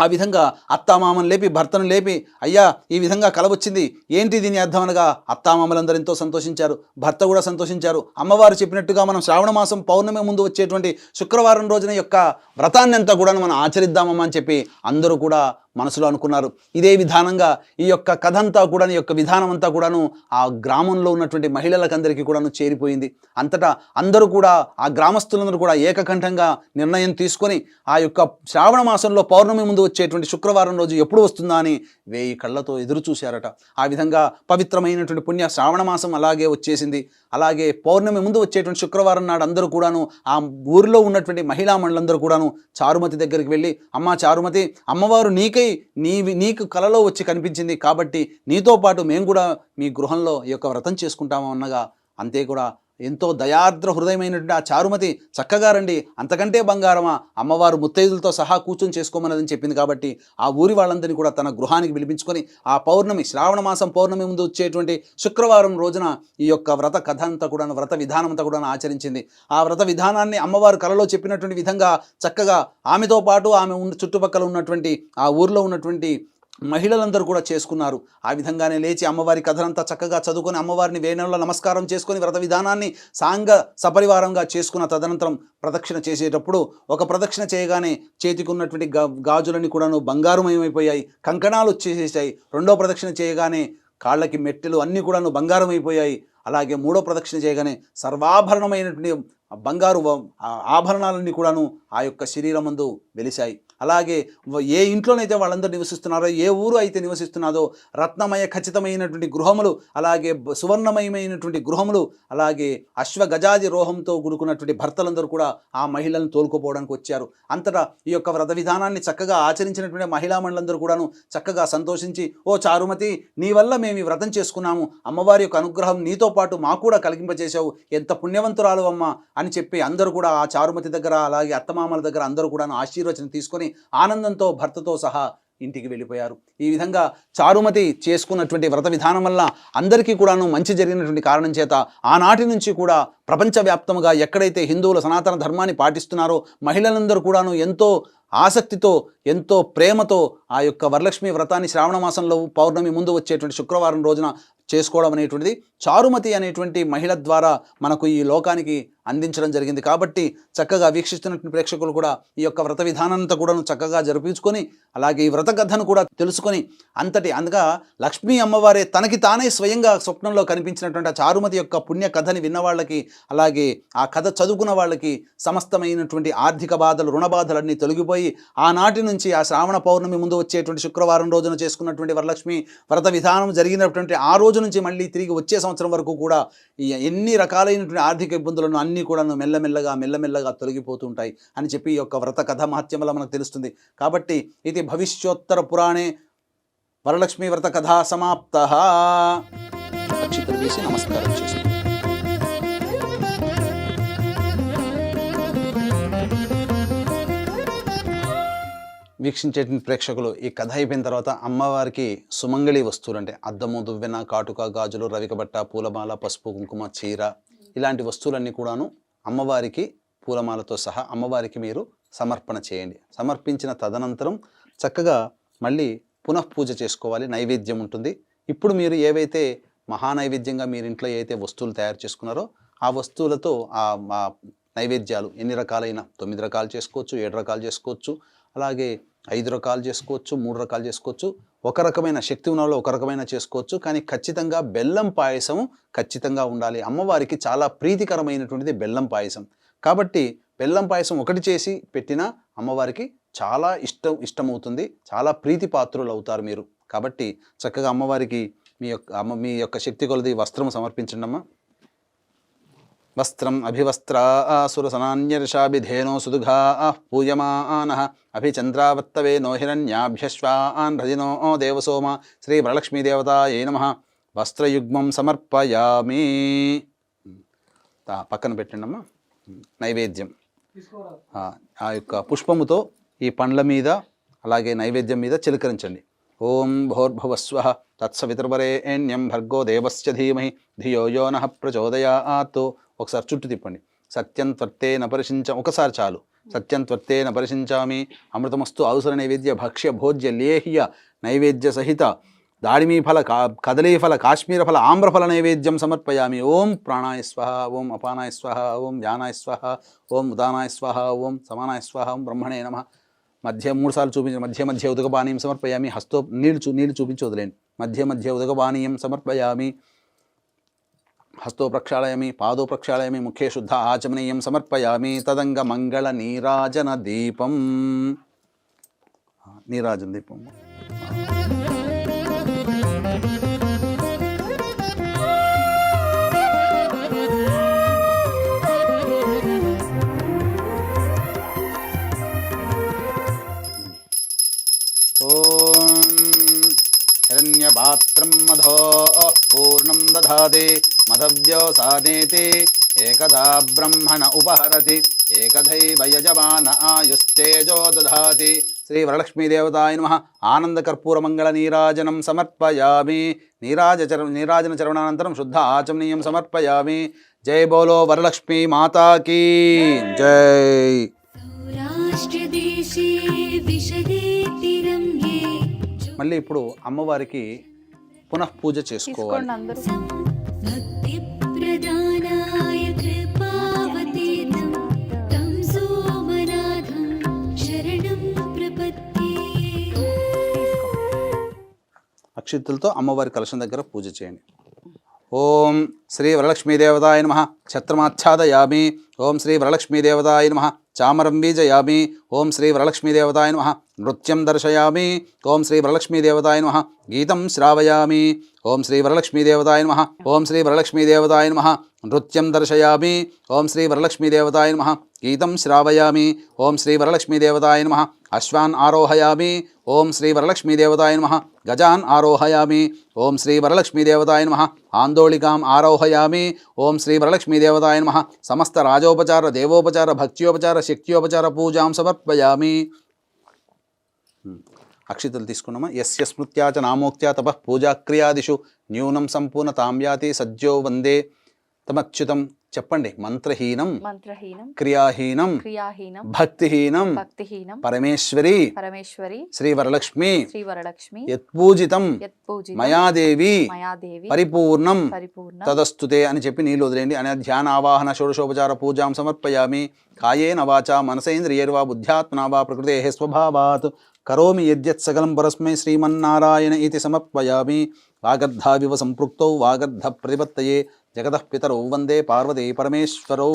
ఆ విధంగా అత్తామామను లేపి భర్తను లేపి, అయ్యా ఈ విధంగా కల వచ్చింది, ఏంటి దీని అర్థం అనగా అత్తామామలందరూ ఎంతో సంతోషించారు, భర్త కూడా సంతోషించారు. అమ్మవారు చెప్పినట్టుగా మనం శ్రావణ మాసం పౌర్ణమి ముందు వచ్చేటువంటి శుక్రవారం రోజున యొక్క వ్రతాన్ని అంతా కూడా మనం ఆచరిద్దామమ్మా అని చెప్పి అందరూ కూడా మనసులో అనుకున్నారు. ఇదే విధానంగా ఈ యొక్క కథ అంతా కూడా, ఈ యొక్క విధానం అంతా కూడాను ఆ గ్రామంలో ఉన్నటువంటి మహిళలకందరికీ కూడాను చేరిపోయింది. అంతటా అందరూ కూడా ఆ గ్రామస్తులందరూ కూడా ఏకకంఠంగా నిర్ణయం తీసుకొని ఆ యొక్క శ్రావణ మాసంలో పౌర్ణమి ముందు వచ్చేటువంటి శుక్రవారం రోజు ఎప్పుడు వస్తుందా అని 1000 కళ్ళతో ఎదురు చూశారట. ఆ విధంగా పవిత్రమైనటువంటి పుణ్య శ్రావణ మాసం అలాగే వచ్చేసింది. అలాగే పౌర్ణమి ముందు వచ్చేటువంటి శుక్రవారం నాడు అందరూ కూడాను ఆ ఊరిలో ఉన్నటువంటి మహిళా మండలందరూ కూడాను చారుమతి దగ్గరికి వెళ్ళి, అమ్మా చారుమతి, అమ్మవారు నీకు కలలో వచ్చి కనిపించింది, కాబట్టి నీతో పాటు మేము కూడా మీ గృహంలో ఈ యొక్క వ్రతం చేసుకుంటాము అన్నగా, అంతే కూడా ఎంతో దయార్ద్ర హృదయమైనటువంటి ఆ చారుమతి చక్కగా రండి, అంతకంటే బంగారమా, అమ్మవారు ముత్తైదులతో సహా కూర్చొని చేసుకోమన్నదని చెప్పింది. కాబట్టి ఆ ఊరి వాళ్ళందరినీ కూడా తన గృహానికి పిలిపించుకొని ఆ పౌర్ణమి, శ్రావణ మాసం పౌర్ణమి ముందు వచ్చేటువంటి శుక్రవారం రోజున ఈ యొక్క వ్రత కథ అంతా కూడా, వ్రత విధానం అంతా కూడా ఆచరించింది. ఆ వ్రత విధానాన్ని అమ్మవారు కలలో చెప్పినటువంటి విధంగా చక్కగా ఆమెతో పాటు ఆమె చుట్టుపక్కల ఉన్నటువంటి ఆ ఊరిలో ఉన్నటువంటి మహిళలందరూ కూడా చేసుకున్నారు. ఆ విధంగానే లేచి అమ్మవారి కథనంతా చక్కగా చదువుకొని అమ్మవారిని వేణంలో నమస్కారం చేసుకొని వ్రత విధానాన్ని సాంగ సపరివారంగా చేసుకున్న తదనంతరం ప్రదక్షిణ చేసేటప్పుడు ఒక ప్రదక్షిణ చేయగానే చేతికి ఉన్నటువంటి గాజులన్నీ కూడాను బంగారుమయమైపోయాయి, కంకణాలు వచ్చేసేసాయి. రెండో ప్రదక్షిణ చేయగానే కాళ్ళకి మెట్టెలు అన్నీ కూడాను బంగారం అయిపోయాయి. అలాగే మూడో ప్రదక్షిణ చేయగానే సర్వాభరణమైనటువంటి బంగారు ఆభరణాలన్నీ కూడాను ఆ యొక్క శరీరమందు వెలిశాయి. అలాగే ఏ ఇంట్లోనైతే వాళ్ళందరూ నివసిస్తున్నారో, ఏ ఊరు అయితే నివసిస్తున్నారో రత్నమయ ఖచ్చితమైనటువంటి గృహములు, అలాగే సువర్ణమయమైనటువంటి గృహములు, అలాగే అశ్వగజాది రోహంతో కూడుకున్నటువంటి భర్తలందరూ కూడా ఆ మహిళలను తోలుకోపోవడానికి వచ్చారు. అంతటా ఈ యొక్క వ్రత విధానాన్ని చక్కగా ఆచరించినటువంటి మహిళా మండలందరూ కూడాను చక్కగా సంతోషించి, ఓ చారుమతి, నీ వల్ల మేము ఈ వ్రతం చేసుకున్నాము, అమ్మవారి యొక్క అనుగ్రహం నీతో పాటు మాకు కూడా కలిగింపజేశావు, ఎంత పుణ్యవంతురాలు అమ్మ అని చెప్పి అందరూ కూడా ఆ చారుమతి దగ్గర, అలాగే అత్తమామల దగ్గర అందరూ కూడా ఆశీర్వచనం తీసుకొని ఆనందంతో భర్తతో సహా ఇంటికి వెళ్ళిపోయారు. ఈ విధంగా చారుమతి చేసుకున్నటువంటి వ్రత విధానం వల్ల అందరికీ కూడాను మంచి జరిగినటువంటి కారణం చేత ఆనాటి నుంచి కూడా ప్రపంచవ్యాప్తంగా ఎక్కడైతే హిందువుల సనాతన ధర్మాన్ని పాటిస్తున్నారో మహిళలందరూ కూడాను ఎంతో ఆసక్తితో, ఎంతో ప్రేమతో ఆ యొక్క వరలక్ష్మి వ్రతాన్ని శ్రావణ మాసంలో పౌర్ణమి ముందు వచ్చేటువంటి శుక్రవారం రోజున చేసుకోవడం అనేటువంటిది చారుమతి అనేటువంటి మహిళ ద్వారా మనకు ఈ లోకానికి అందించడం జరిగింది. కాబట్టి చక్కగా వీక్షిస్తున్న ప్రేక్షకులు కూడా ఈ యొక్క వ్రత విధానంతో కూడా చక్కగా జరిపించుకొని అలాగే ఈ వ్రత కథను కూడా తెలుసుకొని అందుగా లక్ష్మీ అమ్మవారే తనకి తానే స్వయంగా స్వప్నంలో కనిపించినటువంటి ఆ చారుమతి యొక్క పుణ్య కథని విన్న వాళ్ళకి అలాగే ఆ కథ చదువుకున్న వాళ్ళకి సమస్తమైనటువంటి ఆర్థిక బాధలు రుణ బాధలన్నీ తొలగిపోయి ఆనాటి నుంచి ఆ శ్రావణ పౌర్ణమి ముందు వచ్చేటువంటి శుక్రవారం రోజున చేసుకున్నటువంటి వరలక్ష్మి వ్రత విధానం జరిగినటువంటి ఆ రోజు నుంచి మళ్ళీ తిరిగి వచ్చే సంవత్సరం వరకు కూడా ఎన్ని రకాలైనటువంటి ఆర్థిక ఇబ్బందులను అన్నీ కూడా మెల్లమెల్లగా తొలగిపోతుంటాయి అని చెప్పి ఈ యొక్క వ్రత కథ మహత్యం వల్ల మనకు తెలుస్తుంది. కాబట్టి ఇది భవిష్యోత్తర పురాణే వరలక్ష్మీ వ్రత కథా సమాప్త. అక్షింతలు వేసి నమస్కారం చేసి వీక్షించేటువంటి ప్రేక్షకులు ఈ కథ అయిపోయిన తర్వాత అమ్మవారికి సుమంగళి వస్తువులు అంటే అద్దము దువ్వెన కాటుక గాజులు రవికబట్ట పూలమాల పసుపు కుంకుమ చీర ఇలాంటి వస్తువులన్నీ కూడాను అమ్మవారికి పూలమాలతో సహా అమ్మవారికి మీరు సమర్పణ చేయండి. సమర్పించిన తదనంతరం చక్కగా మళ్ళీ పునఃపూజ చేసుకోవాలి. నైవేద్యం ఉంటుంది. ఇప్పుడు మీరు ఏవైతే మహానైవేద్యంగా మీరు ఇంట్లో ఏవైతే వస్తువులు తయారు చేసుకున్నారో ఆ వస్తువులతో ఆ నైవేద్యాలు ఎన్ని రకాలైన 9 రకాలు చేసుకోవచ్చు, 7 రకాలు చేసుకోవచ్చు, అలాగే 5 రకాలు చేసుకోవచ్చు, 3 రకాలు చేసుకోవచ్చు. ఒక రకమైన శక్తి ఉన్నలో ఒక రకమైన చేసుకోవచ్చు. కానీ ఖచ్చితంగా బెల్లం పాయసం ఖచ్చితంగా ఉండాలి. అమ్మవారికి చాలా ప్రీతికరమైనటువంటిది బెల్లం పాయసం. కాబట్టి బెల్లం పాయసం ఒకటి చేసి పెట్టినా అమ్మవారికి చాలా ఇష్టమవుతుంది. చాలా ప్రీతి పాత్రులు అవుతారు మీరు. కాబట్టి చక్కగా అమ్మవారికి మీ యొక్క శక్తి కొలది వస్త్రం సమర్పించండి అమ్మ. వస్త్రం అభివస్త్రా సురసనాన్యర్షాభిధేనో సుదుఘా పూయమానః అభిచంద్రావర్తవే నో హిరణ్యాభ్యశ్వాన్ రజినో దేవసోమ శ్రీ వరలక్ష్మీదేవతాయై నమః. వస్త్రయుగ్మం సమర్పయామి. పక్కన పెట్టండి అమ్మ. నైవేద్యం ఆ యొక్క పుష్పముతో ఈ పండ్ల మీద అలాగే నైవేద్యం మీద చిలకరించండి. ఓం భోర్భువస్వః తత్సవితుర్వరేణ్యం భర్గో దేవస్య ధీమహి ధియో యో నః ప్రచోదయాత్. ఒకసారి చుట్టూ తిప్పండి. సత్యం త్వర్తేన పరిశించ ఒకసారి చాలు. సత్యం త్వర్తేన పరిశించామి అమృతమస్తు అవసర నైవేద్య భక్ష్య భోజ్య లేహ్య నైవేద్య సహిత దాడిమీఫల కదలీఫల కాశ్మీరఫల ఆమ్రఫల నైవేద్యం సమర్పయామి. ఓం ప్రాణాయ స్వహ, ఓం అపానాయ స్వహ, ఓం ధ్యానాయ స్వహ, ఓం ఉదానాయ స్వహ, ఓం సమానాయ స్వహ, ఓం బ్రహ్మణే నమః. మధ్య 3 సార్లు చూపించి మధ్య ఉదకపానీయం సమర్పయామి. నీళ్లు చూపించి వదిలేండి. మధ్య ఉదకపానీయం సమర్పయామి. హస్తో ప్రక్షాళయామి, పాదో ప్రక్షాళయామి, ముఖే శుద్ధ ఆచమనీయం సమర్పయామి. తదంగ మంగళ నీరాజన దీపం. నీరాజన దీపం హిరణ్యపాత్రం మధో పూర్ణం దధాతి మధవ్యోసానేతి ఏకదా బ్రహ్మణ ఉపహరతి ఏకథైవ యజమాన ఆయుస్తేజో దధాతి. శ్రీ వరలక్ష్మీదేవతాయ నమః. ఆనందకర్పూరమంగళ నీరాజనం సమర్పయామి. నీరాజన చరణానంతరం శుద్ధ ఆచమనీయం సమర్పయామి. జై బోలో వరలక్ష్మీ మాతాకి జై. మళ్ళీ ఇప్పుడు అమ్మవారికి పునఃపూజ చేసుకోవాలి. అక్షింతలతో అమ్మవారి కలశం దగ్గర పూజ చేయండి. ఓం శ్రీ వరలక్ష్మీదేవతాయ నమః. ఛత్రమాచ్ఛాదయామి. ఓం శ్రీ వరలక్ష్మీదేవతాయ నమః. చామరం బీజయామి. ఓం శ్రీ వరలక్ష్మీదేవతాయ నమః. నృత్యం దర్శయామి. ఓం శ్రీ వరలక్ష్మీదేవతాయ నమః. గీతం శ్రావయామి. ఓం శ్రీ వరలక్ష్మీదేవతాయ నమః. ఓం శ్రీ వరలక్ష్మీదేవతాయ నమః. నృత్యం దర్శయామి. ఓం శ్రీ వరలక్ష్మీదేవతాయ నమః. గీతం శ్రావయామి. ఓం శ్రీ వరలక్ష్మీదేవతాయ నమః. అశ్వాన్ ఆరోహయామి. ఓం శ్రీ వరలక్ష్మీదేవతాయ నమః. గజాన్ ఆరోహయామి. ఓం శ్రీ వరలక్ష్మీదేవతాయ నమః. ఆందోళికాం ఆరోహయామి. ఓం శ్రీ వరలక్ష్మీదేవతాయ నమః. సమస్త రాజోపచార దేవోపచార భక్త్యోపచార శక్త్యోపచార పూజాం సమర్పయామి. అక్షితలు తీసుకున్నామా. యస్య స్మృత్యా చ నామోక్త్యా తపః పూజాక్రియాదిషు న్యూనం సంపూర్ణతాం యాతి సజ్జో వందే తమచ్యుతం చెప్పండి. మంత్రహీనం, మంత్రహీనం, క్రియాహీనం, క్రియాహీనం, భక్తిహీనం, భక్తిహీనం, పరమేశ్వరి పరమేశ్వరి, శ్రీ వరలక్ష్మి శ్రీ వరలక్ష్మి, యత్పూజితం యత్పూజితం, మయాదేవి మయాదేవి, పరిపూర్ణం పరిపూర్ణ, తదస్తుతే అని చెప్పి నీళ్ళు వదిలేయండి. అనే ధ్యాన ఆవాహన షోడశోపచార పూజాం సమర్పయామి. కాయేన వాచా మనసేంద్రియైర్వా బుద్ధ్యాత్మనా వా ప్రకృతేః స్వభావాత్ కరోమి యద్యత్ సకలం పరస్మై శ్రీమన్నారాయణ ఇతి సమర్పయామి. వాగర్ధావివ సంపృక్తౌ వాగర్ధ ప్రతిపత్తయే జగతః పితరౌ వందే పార్వతీ పరమేశ్వరౌ.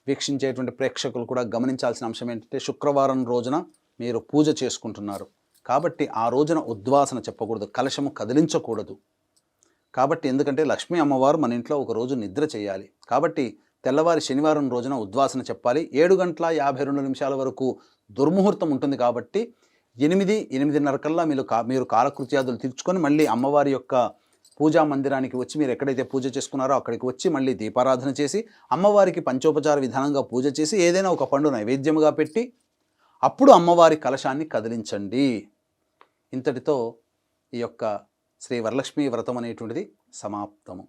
వీక్షించేటువంటి ప్రేక్షకులు కూడా గమనించాల్సిన అంశం ఏంటంటే, శుక్రవారం రోజున మీరు పూజ చేసుకుంటున్నారు కాబట్టి ఆ రోజున ఉద్వాసన చెప్పకూడదు, కలశము కదిలించకూడదు. కాబట్టి ఎందుకంటే లక్ష్మీ అమ్మవారు మన ఇంట్లో ఒక రోజు నిద్ర చేయాలి. కాబట్టి తెల్లవారి శనివారం రోజున ఉద్వాసన చెప్పాలి. 7:52 వరకు దుర్ముహూర్తం ఉంటుంది. కాబట్టి 8-8:30 కల్లా మీరు కాలకృత్యాదులు తీర్చుకొని మళ్ళీ అమ్మవారి యొక్క పూజా మందిరానికి వచ్చి, మీరు ఎక్కడైతే పూజ చేసుకున్నారో అక్కడికి వచ్చి మళ్ళీ దీపారాధన చేసి అమ్మవారికి పంచోపచార విధానంగా పూజ చేసి ఏదైనా ఒక పండు నైవేద్యముగా పెట్టి అప్పుడు అమ్మవారి కలశాన్ని కదిలించండి. ఇంతటితో ఈ యొక్క శ్రీ వరలక్ష్మీ వ్రతం అనేటువంటిది సమాప్తము.